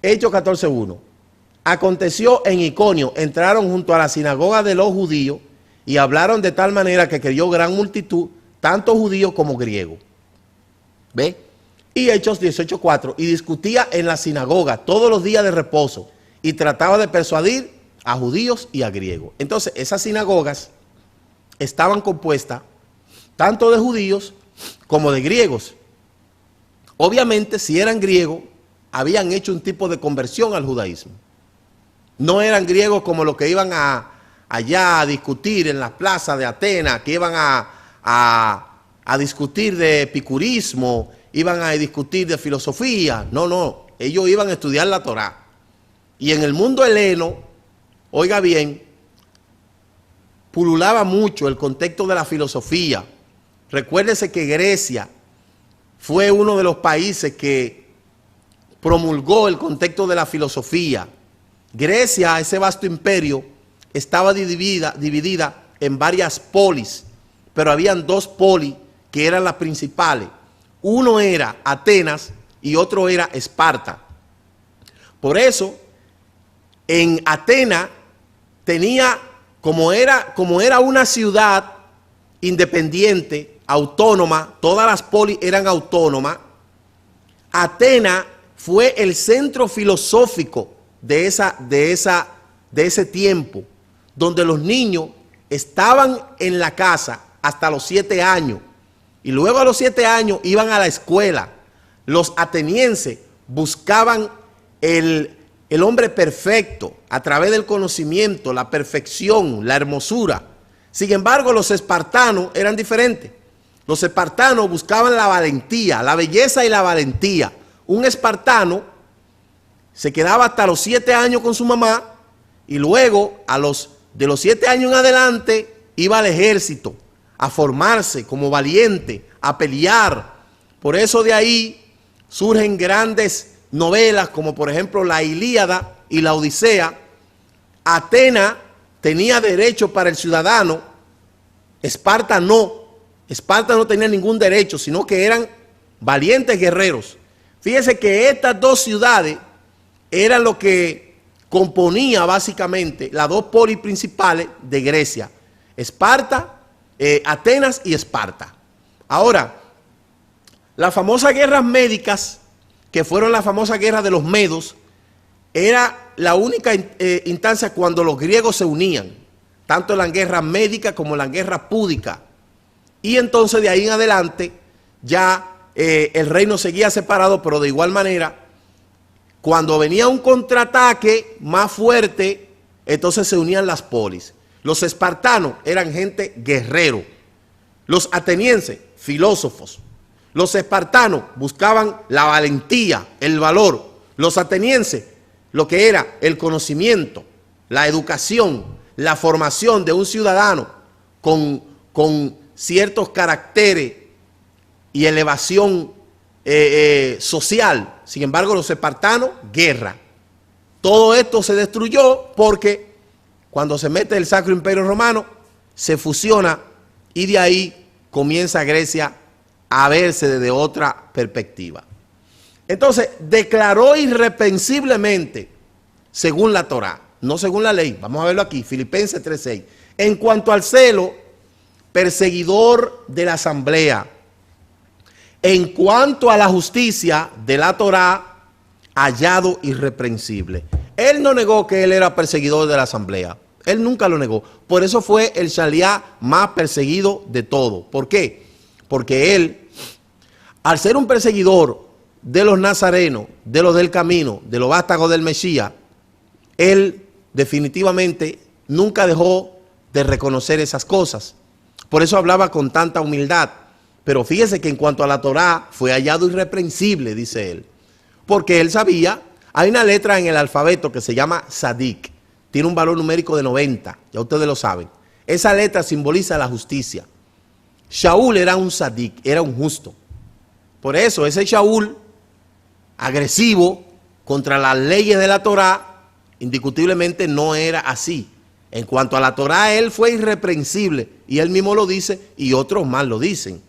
Hechos 14:1. Aconteció en Iconio, entraron junto a la sinagoga de los judíos y hablaron de tal manera que creyó gran multitud, tanto judíos como griegos. ¿Ve? Y Hechos 18:4. Y discutía en la sinagoga todos los días de reposo y trataba de persuadir a judíos y a griegos. Entonces, esas sinagogas estaban compuestas tanto de judíos como de griegos. Obviamente, si eran griegos, habían hecho un tipo de conversión al judaísmo. No eran griegos como los que iban allá a discutir en las plazas de Atenas, que iban a discutir de epicurismo, iban a discutir de filosofía. No, no, ellos iban a estudiar la Torá. Y en el mundo heleno, oiga bien, pululaba mucho el contexto de la filosofía. Recuérdese que Grecia fue uno de los países que promulgó el contexto de la filosofía. Grecia, ese vasto imperio, estaba dividida en varias polis, pero habían dos polis que eran las principales. Uno era Atenas y otro era Esparta. Por eso, en Atenas tenía, como era una ciudad independiente, autónoma, todas las polis eran autónomas, Atenas fue el centro filosófico de ese tiempo, donde los niños estaban en la casa hasta los 7 años, y luego a los 7 años iban a la escuela. Los atenienses buscaban el hombre perfecto a través del conocimiento, la perfección, la hermosura. Sin embargo, los espartanos eran diferentes. Los espartanos buscaban la valentía, la belleza y la valentía. Un espartano se quedaba hasta los 7 años con su mamá y luego de los 7 años en adelante iba al ejército a formarse como valiente, a pelear. Por eso de ahí surgen grandes novelas como por ejemplo la Ilíada y la Odisea. Atenas tenía derecho para el ciudadano, Esparta no. Esparta no tenía ningún derecho, sino que eran valientes guerreros. Fíjese que estas dos ciudades eran lo que componía básicamente las dos polis principales de Grecia. Esparta, Atenas y Esparta. Ahora, las famosas guerras médicas, que fueron la famosa guerra de los medos, era la única instancia cuando los griegos se unían, tanto en la guerra médica como en la guerra púdica. Y entonces de ahí en adelante ya el reino seguía separado, pero de igual manera, cuando venía un contraataque más fuerte, entonces se unían las polis. Los espartanos eran gente guerrero, los atenienses filósofos. Los espartanos buscaban la valentía, el valor. Los atenienses, lo que era el conocimiento, la educación, la formación de un ciudadano con ciertos caracteres y elevación social. Sin embargo, los espartanos, guerra. Todo esto se destruyó porque cuando se mete el Sacro Imperio Romano, se fusiona y de ahí comienza Grecia a verse desde otra perspectiva. Entonces, declaró irreprensiblemente, según la Torá, no según la ley. Vamos a verlo aquí, Filipenses 3:6. En cuanto al celo, perseguidor de la asamblea. En cuanto a la justicia de la Torá, hallado irreprensible. Él no negó que él era perseguidor de la asamblea. Él nunca lo negó. Por eso fue el Shaliach más perseguido de todo. ¿Por qué? Porque él, al ser un perseguidor de los nazarenos, de los del camino, de los vástagos del Mesías, él definitivamente nunca dejó de reconocer esas cosas. Por eso hablaba con tanta humildad. Pero fíjese que en cuanto a la Torá, fue hallado irreprensible, dice él. Porque él sabía, hay una letra en el alfabeto que se llama Sadik. Tiene un valor numérico de 90, ya ustedes lo saben. Esa letra simboliza la justicia. Shaul era un Sadik, era un justo. Por eso ese Shaul, agresivo contra las leyes de la Torá, indiscutiblemente no era así. En cuanto a la Torá, él fue irreprensible. Y él mismo lo dice y otros más lo dicen.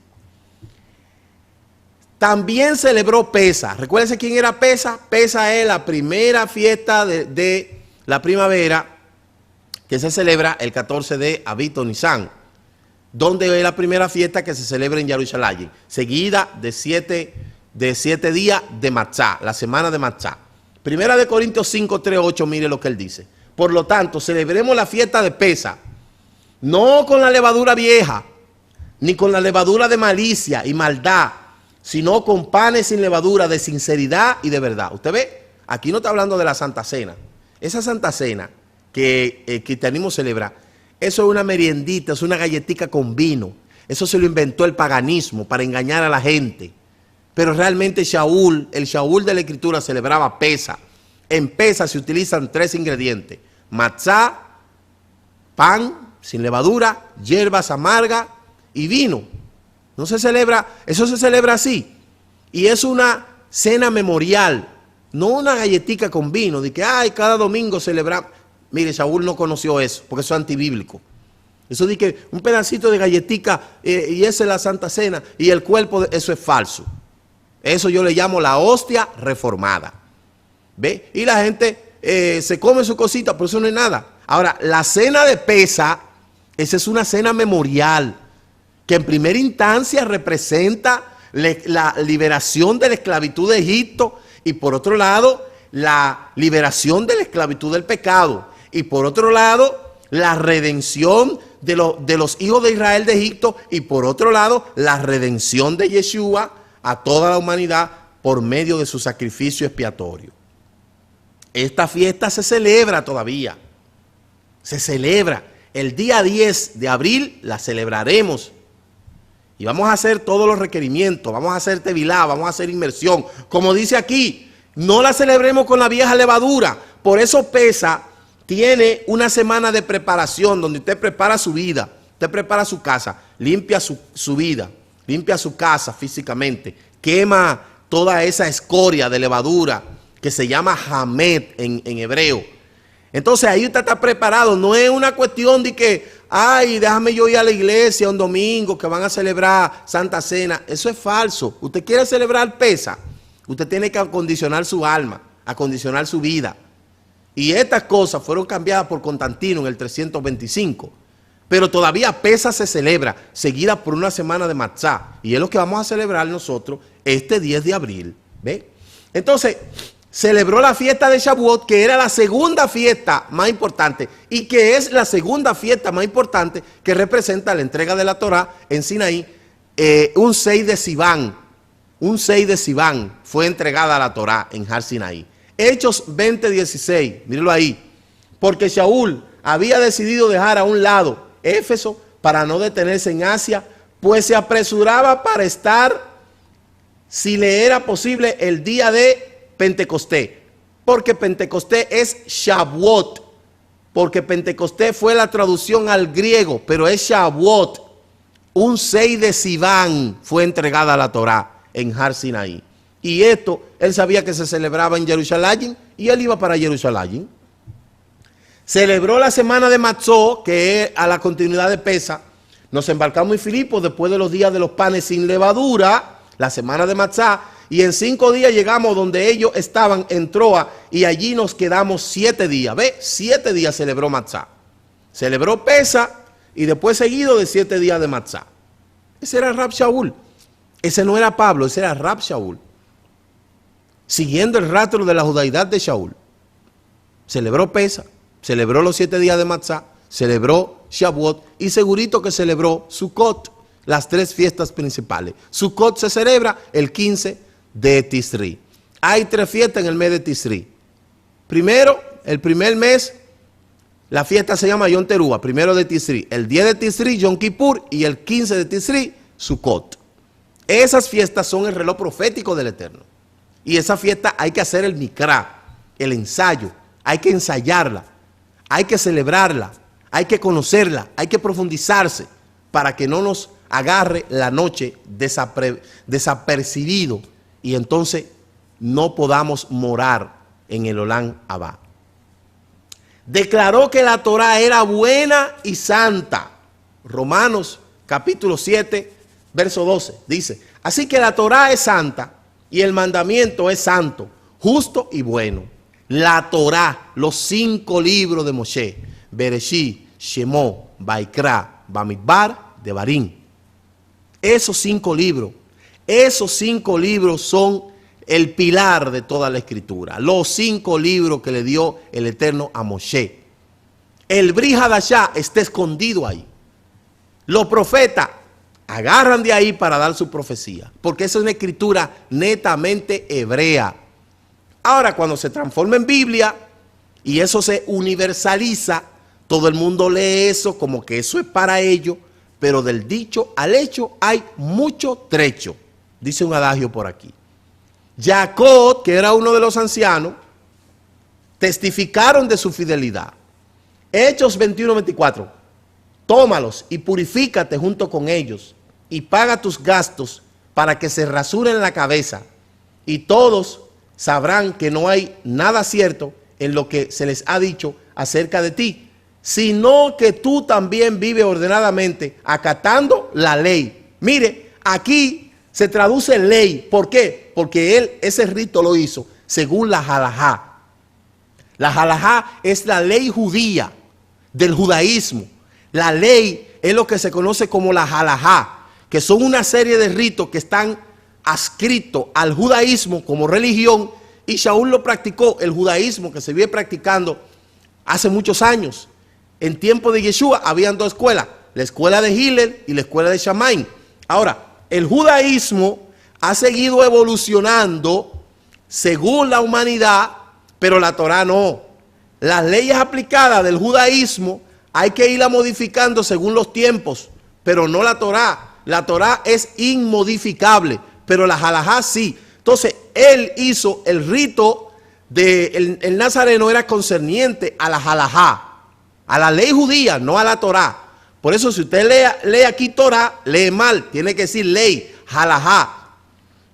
También celebró Pesa. Recuérdense quién era Pesa. Pesa es la primera fiesta de la primavera que se celebra el 14 de Abit o Nisan, donde es la primera fiesta que se celebra en Jerusalén, seguida de siete días de Matzá, la semana de Matzá. Primera de Corintios 5, 3, 8, mire lo que él dice. Por lo tanto, celebremos la fiesta de Pesa, no con la levadura vieja, ni con la levadura de malicia y maldad, sino con panes sin levadura, de sinceridad y de verdad. Usted ve, aquí no está hablando de la Santa Cena. Esa Santa Cena que el cristianismo celebra, eso es una meriendita, es una galletica con vino. Eso se lo inventó el paganismo para engañar a la gente. Pero realmente Shaul, el Shaul de la Escritura, celebraba Pesa. En Pesa se utilizan 3 ingredientes: matzá, pan sin levadura, hierbas amargas y vino. No se celebra, eso se celebra así. Y es una cena memorial, no una galletica con vino, de que ay, cada domingo celebramos. Mire, Shaul no conoció eso, porque eso es antibíblico. Eso de que un pedacito de galletica y esa es la Santa Cena y el cuerpo, eso es falso. Eso yo le llamo la hostia reformada. ¿Ve? Y la gente se come su cosita, pero eso no es nada. Ahora, la cena de Pesa, esa es una cena memorial que en primera instancia representa la liberación de la esclavitud de Egipto y por otro lado, la liberación de la esclavitud del pecado y por otro lado, la redención de los hijos de Israel de Egipto y por otro lado, la redención de Yeshua a toda la humanidad por medio de su sacrificio expiatorio. Esta fiesta se celebra todavía, se celebra. El día 10 de abril la celebraremos y vamos a hacer todos los requerimientos, vamos a hacer tevilá, vamos a hacer inmersión. Como dice aquí, no la celebremos con la vieja levadura. Por eso Pesa tiene una semana de preparación donde usted prepara su vida, usted prepara su casa, limpia su vida, limpia su casa físicamente, quema toda esa escoria de levadura que se llama hamet en hebreo. Entonces ahí usted está preparado, no es una cuestión de que, ay, déjame yo ir a la iglesia un domingo que van a celebrar Santa Cena. Eso es falso. Usted quiere celebrar Pesa, usted tiene que acondicionar su alma, acondicionar su vida. Y estas cosas fueron cambiadas por Constantino en el 325. Pero todavía Pesa se celebra, seguida por una semana de Matzá. Y es lo que vamos a celebrar nosotros este 10 de abril. ¿Ve? Entonces, celebró la fiesta de Shavuot, que era la segunda fiesta más importante. Y que es la segunda fiesta más importante que representa la entrega de la Torá en Sinaí. Un 6 de Sivan. Un 6 de Sivan fue entregada la Torá en Har Sinaí. Hechos 20:16, mírenlo ahí. Porque Shaul había decidido dejar a un lado Éfeso para no detenerse en Asia, pues se apresuraba para estar, si le era posible, el día de Pentecostés. Porque Pentecostés es Shavuot. Porque Pentecostés fue la traducción al griego, pero es Shavuot. Un 6 de Sivan fue entregada la Torá en Har Sinaí. Y esto, él sabía que se celebraba en Jerusalén y él iba para Jerusalén. Celebró la semana de Matzó, que es a la continuidad de Pesa. Nos embarcamos en Filipos después de los días de los panes sin levadura, la semana de Matzá. Y en 5 días llegamos donde ellos estaban en Troa y allí nos quedamos 7 días. ¿Ve? 7 días celebró Matzá. Celebró Pesa y después seguido de 7 días de Matzá. Ese era Rab Shaul. Ese no era Pablo, ese era Rab Shaul. Siguiendo el rastro de la judaidad de Shaul. Celebró Pesa, celebró los 7 días de Matzá, celebró Shavuot y segurito que celebró Sukkot, las 3 fiestas principales. Sukkot se celebra el 15 de Tisri. Hay 3 fiestas en el mes de Tisri. Primero, el primer mes, la fiesta se llama Yom Teruah, primero de Tisri. El 10 de Tisri, Yom Kippur, y el 15 de Tisri, Sukkot. Esas fiestas son el reloj profético del Eterno. Y esa fiesta hay que hacer el mikra, el ensayo, hay que ensayarla, hay que celebrarla, hay que conocerla, hay que profundizarse para que no nos agarre la noche desapercibido y entonces no podamos morar en el Olam Abba. Declaró que la Torá era buena y santa. Romanos capítulo 7, verso 12, dice, así que la Torá es santa y el mandamiento es santo, justo y bueno. La Torá, los 5 libros de Moshe, Bereshit, Shemot, Vaikra, Bamidbar, Devarim. Esos 5 libros son el pilar de toda la escritura. Los 5 libros que le dio el Eterno a Moshe. El Brit Hadashah está escondido ahí. Los profetas agarran de ahí para dar su profecía, porque esa es una escritura netamente hebrea. Ahora, cuando se transforma en Biblia y eso se universaliza, todo el mundo lee eso como que eso es para ellos, pero del dicho al hecho hay mucho trecho. Dice un adagio por aquí. Jacob, que era uno de los ancianos, testificaron de su fidelidad. Hechos 21:24. Tómalos y purifícate junto con ellos y paga tus gastos para que se rasuren la cabeza, y todos sabrán que no hay nada cierto en lo que se les ha dicho acerca de ti, sino que tú también vives ordenadamente acatando la ley. Mire, aquí se traduce ley. ¿Por qué? Porque él ese rito lo hizo según la halajá. La halajá es la ley judía del judaísmo. La ley es lo que se conoce como la halajá, que son una serie de ritos que están adscritos al judaísmo como religión, y Shaul lo practicó, el judaísmo que se viene practicando hace muchos años. En tiempo de Yeshua habían dos escuelas, la escuela de Hillel y la escuela de Shammai. Ahora, el judaísmo ha seguido evolucionando según la humanidad, pero la Torah no. Las leyes aplicadas del judaísmo hay que irla modificando según los tiempos, pero no la Torah. La Torah es inmodificable, pero la halajá sí. Entonces, él hizo el rito el nazareno era concerniente a la halajá, a la ley judía, no a la Torah. Por eso, si usted lee aquí Torah, lee mal, tiene que decir ley, halajá.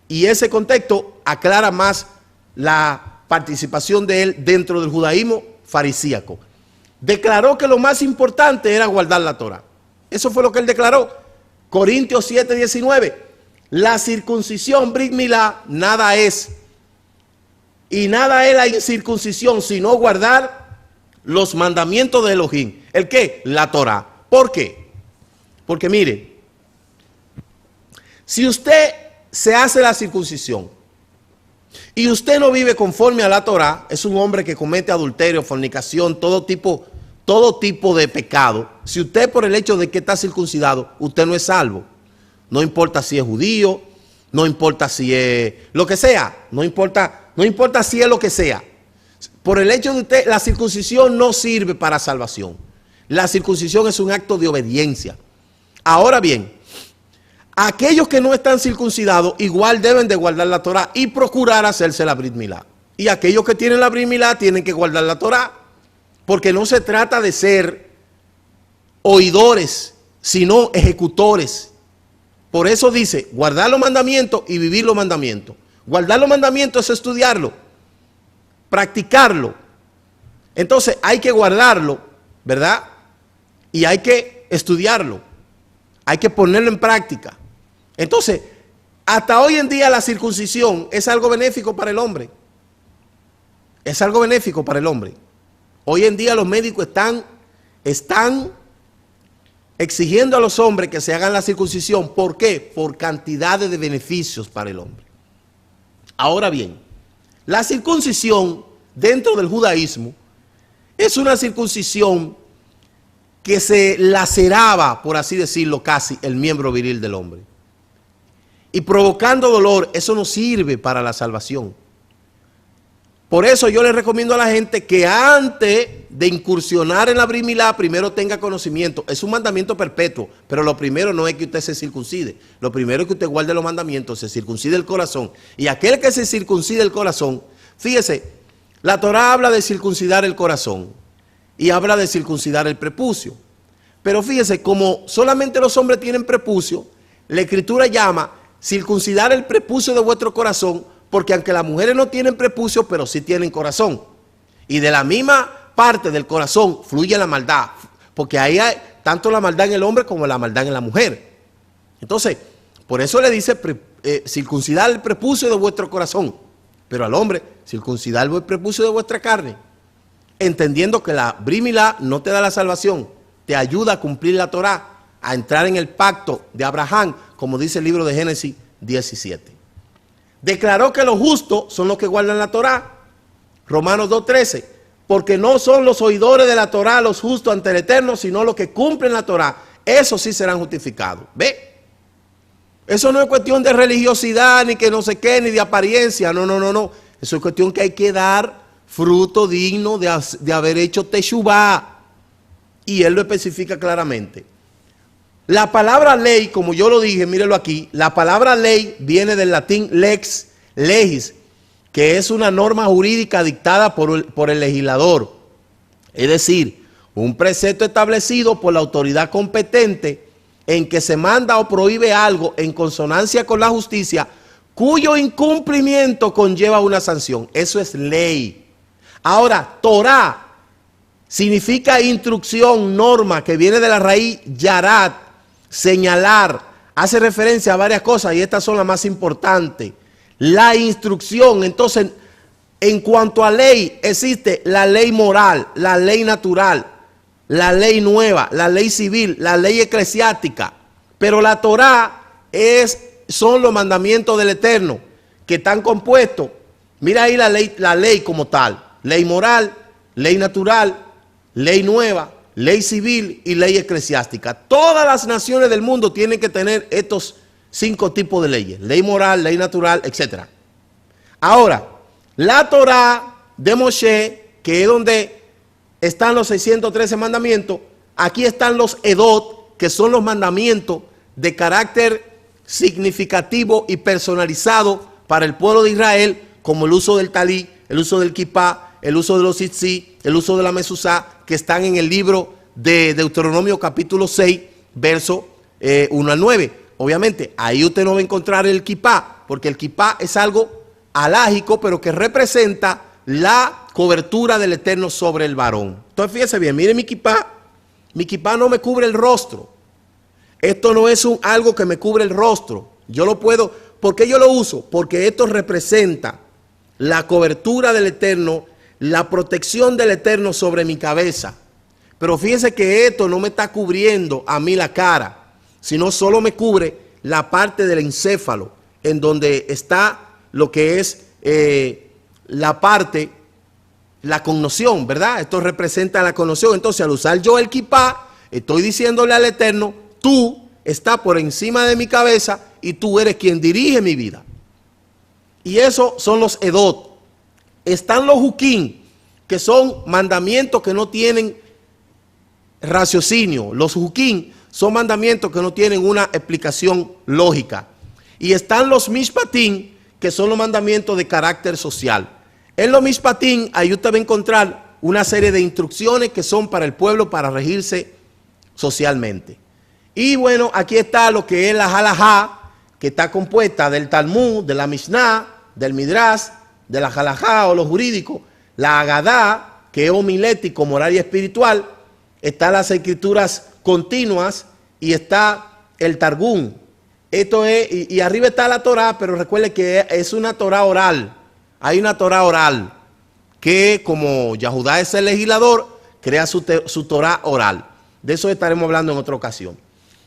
Y ese contexto aclara más la participación de él dentro del judaísmo farisíaco. Declaró que lo más importante era guardar la Torah. Eso fue lo que él declaró. Corintios 7:19. La circuncisión, Brit Milá, nada es. Y nada es la incircuncisión, sino guardar los mandamientos de Elohim. ¿El qué? La Torah. ¿Por qué? Porque mire, si usted se hace la circuncisión y usted no vive conforme a la Torah, es un hombre que comete adulterio, fornicación, todo tipo de pecado. Si usted, por el hecho de que está circuncidado, usted no es salvo. No importa si es judío, no importa si es lo que sea, no importa si es lo que sea. Por el hecho de usted, la circuncisión no sirve para salvación. La circuncisión es un acto de obediencia. Ahora bien, aquellos que no están circuncidados igual deben de guardar la Torah y procurar hacerse la Brit Milá. Y aquellos que tienen la Brit Milá tienen que guardar la Torah, porque no se trata de ser oidores, sino ejecutores. Por eso dice, guardar los mandamientos y vivir los mandamientos. Guardar los mandamientos es estudiarlo, practicarlo. Entonces hay que guardarlo, ¿verdad? Y hay que estudiarlo. Hay que ponerlo en práctica. Entonces, hasta hoy en día la circuncisión es algo benéfico para el hombre. Es algo benéfico para el hombre. Hoy en día los médicos están exigiendo a los hombres que se hagan la circuncisión. ¿Por qué? Por cantidades de beneficios para el hombre. Ahora bien, la circuncisión dentro del judaísmo es una circuncisión que se laceraba, por así decirlo, casi el miembro viril del hombre. Y provocando dolor, eso no sirve para la salvación. Por eso yo le recomiendo a la gente que antes de incursionar en la Brit Milá, primero tenga conocimiento. Es un mandamiento perpetuo, pero lo primero no es que usted se circuncide. Lo primero es que usted guarde los mandamientos, se circuncide el corazón. Y aquel que se circuncide el corazón, fíjese, la Torah habla de circuncidar el corazón y habla de circuncidar el prepucio. Pero fíjese, como solamente los hombres tienen prepucio, la Escritura llama circuncidar el prepucio de vuestro corazón, porque aunque las mujeres no tienen prepucio, pero sí tienen corazón. Y de la misma parte del corazón fluye la maldad, porque ahí hay tanto la maldad en el hombre como la maldad en la mujer. Entonces, por eso le dice circuncidar el prepucio de vuestro corazón, pero al hombre circuncidar el prepucio de vuestra carne, entendiendo que la Brit Milá no te da la salvación, te ayuda a cumplir la Torah, a entrar en el pacto de Abraham, como dice el libro de Génesis 17. Declaró que los justos son los que guardan la Torah. Romanos 2:13. porque no son los oidores de la Torá los justos ante el Eterno, sino los que cumplen la Torá. Esos sí serán justificados. ¿Ve? Eso no es cuestión de religiosidad, ni que no sé qué, ni de apariencia. No, no, no, no. Eso es cuestión que hay que dar fruto digno de haber hecho teshuvá. Y él lo especifica claramente. La palabra ley, como yo lo dije, mírelo aquí, la palabra ley viene del latín lex legis, que es una norma jurídica dictada por el legislador. Es decir, un precepto establecido por la autoridad competente en que se manda o prohíbe algo en consonancia con la justicia, cuyo incumplimiento conlleva una sanción. Eso es ley. Ahora, Torah significa instrucción, norma, que viene de la raíz yarat, señalar, hace referencia a varias cosas y estas son las más importantes. La instrucción. Entonces, en cuanto a ley, existe la ley moral, la ley natural, la ley nueva, la ley civil, la ley eclesiástica. Pero la Torá son los mandamientos del Eterno, que están compuestos. Mira ahí la ley como tal. Ley moral, ley natural, ley nueva, ley civil y ley eclesiástica. Todas las naciones del mundo tienen que tener estos 5 tipos de leyes. Ley moral, ley natural, etc. Ahora, la Torá de Moshe, que es donde están los 613 mandamientos, aquí están los edot, que son los mandamientos de carácter significativo y personalizado para el pueblo de Israel, como el uso del talí, el uso del kipá, el uso de los tzitzit, el uso de la mezuzá, que están en el libro de Deuteronomio capítulo 6, verso 1 al 9. Obviamente, ahí usted no va a encontrar el kipá, porque el kipá es algo alágico, pero que representa la cobertura del Eterno sobre el varón. Entonces, fíjese bien, mire mi kipá no me cubre el rostro. Esto no es algo que me cubre el rostro. Yo lo puedo, ¿por qué yo lo uso? Porque esto representa la cobertura del Eterno, la protección del Eterno sobre mi cabeza. Pero fíjense que esto no me está cubriendo a mí la cara, sino solo me cubre la parte del encéfalo, en donde está lo que es la connoción, ¿verdad? Esto representa la connoción. Entonces, al usar yo el kipá, estoy diciéndole al Eterno, tú estás por encima de mi cabeza y tú eres quien dirige mi vida. Y eso son los edot. Están los hukim, que son mandamientos que no tienen raciocinio. Los hukim son mandamientos que no tienen una explicación lógica. Y están los mishpatim, que son los mandamientos de carácter social. En los mishpatim, ahí usted va a encontrar una serie de instrucciones que son para el pueblo para regirse socialmente. Y bueno, aquí está lo que es la halajá, que está compuesta del Talmud, de la Mishnah, del Midrash, de la halajá o lo jurídico, la Agadá, que es homilético, moral y espiritual, están las escrituras continuas y está el Targum. Esto es, y arriba está la Torá, pero recuerde que es una Torá oral. Hay una Torá oral que, como Yahudá es el legislador, crea su Torá oral. De eso estaremos hablando en otra ocasión.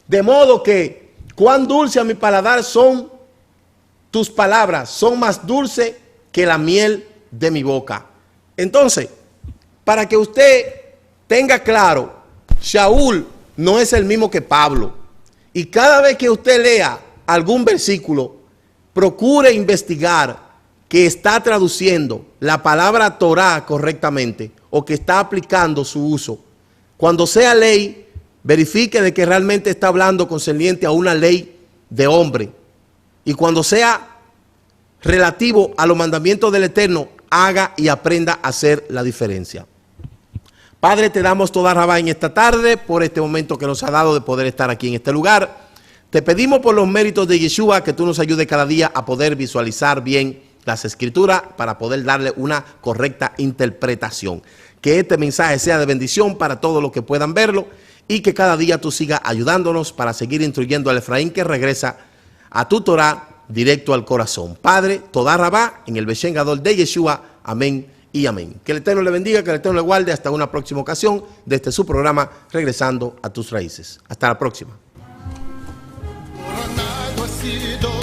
De modo que, cuán dulce a mi paladar son tus palabras, son más dulces que la miel de mi boca. Entonces, para que usted tenga claro, Shaul no es el mismo que Pablo. Y cada vez que usted lea algún versículo, procure investigar que está traduciendo la palabra Torah correctamente o que está aplicando su uso. Cuando sea ley, verifique de que realmente está hablando concerniente a una ley de hombre. Y cuando sea relativo a los mandamientos del Eterno, haga y aprenda a hacer la diferencia. Padre, te damos toda rabá en esta tarde por este momento que nos ha dado de poder estar aquí en este lugar. Te pedimos por los méritos de Yeshua que tú nos ayudes cada día a poder visualizar bien las escrituras para poder darle una correcta interpretación. Que este mensaje sea de bendición para todos los que puedan verlo y que cada día tú sigas ayudándonos para seguir instruyendo al Efraín que regresa a tu Torah directo al corazón. Padre, toda rabá en el Beshen Gadol de Yeshua. Amén y amén. Que el Eterno le bendiga, que el Eterno le guarde hasta una próxima ocasión de este su programa Regresando a tus Raíces. Hasta la próxima. Coronado ha sido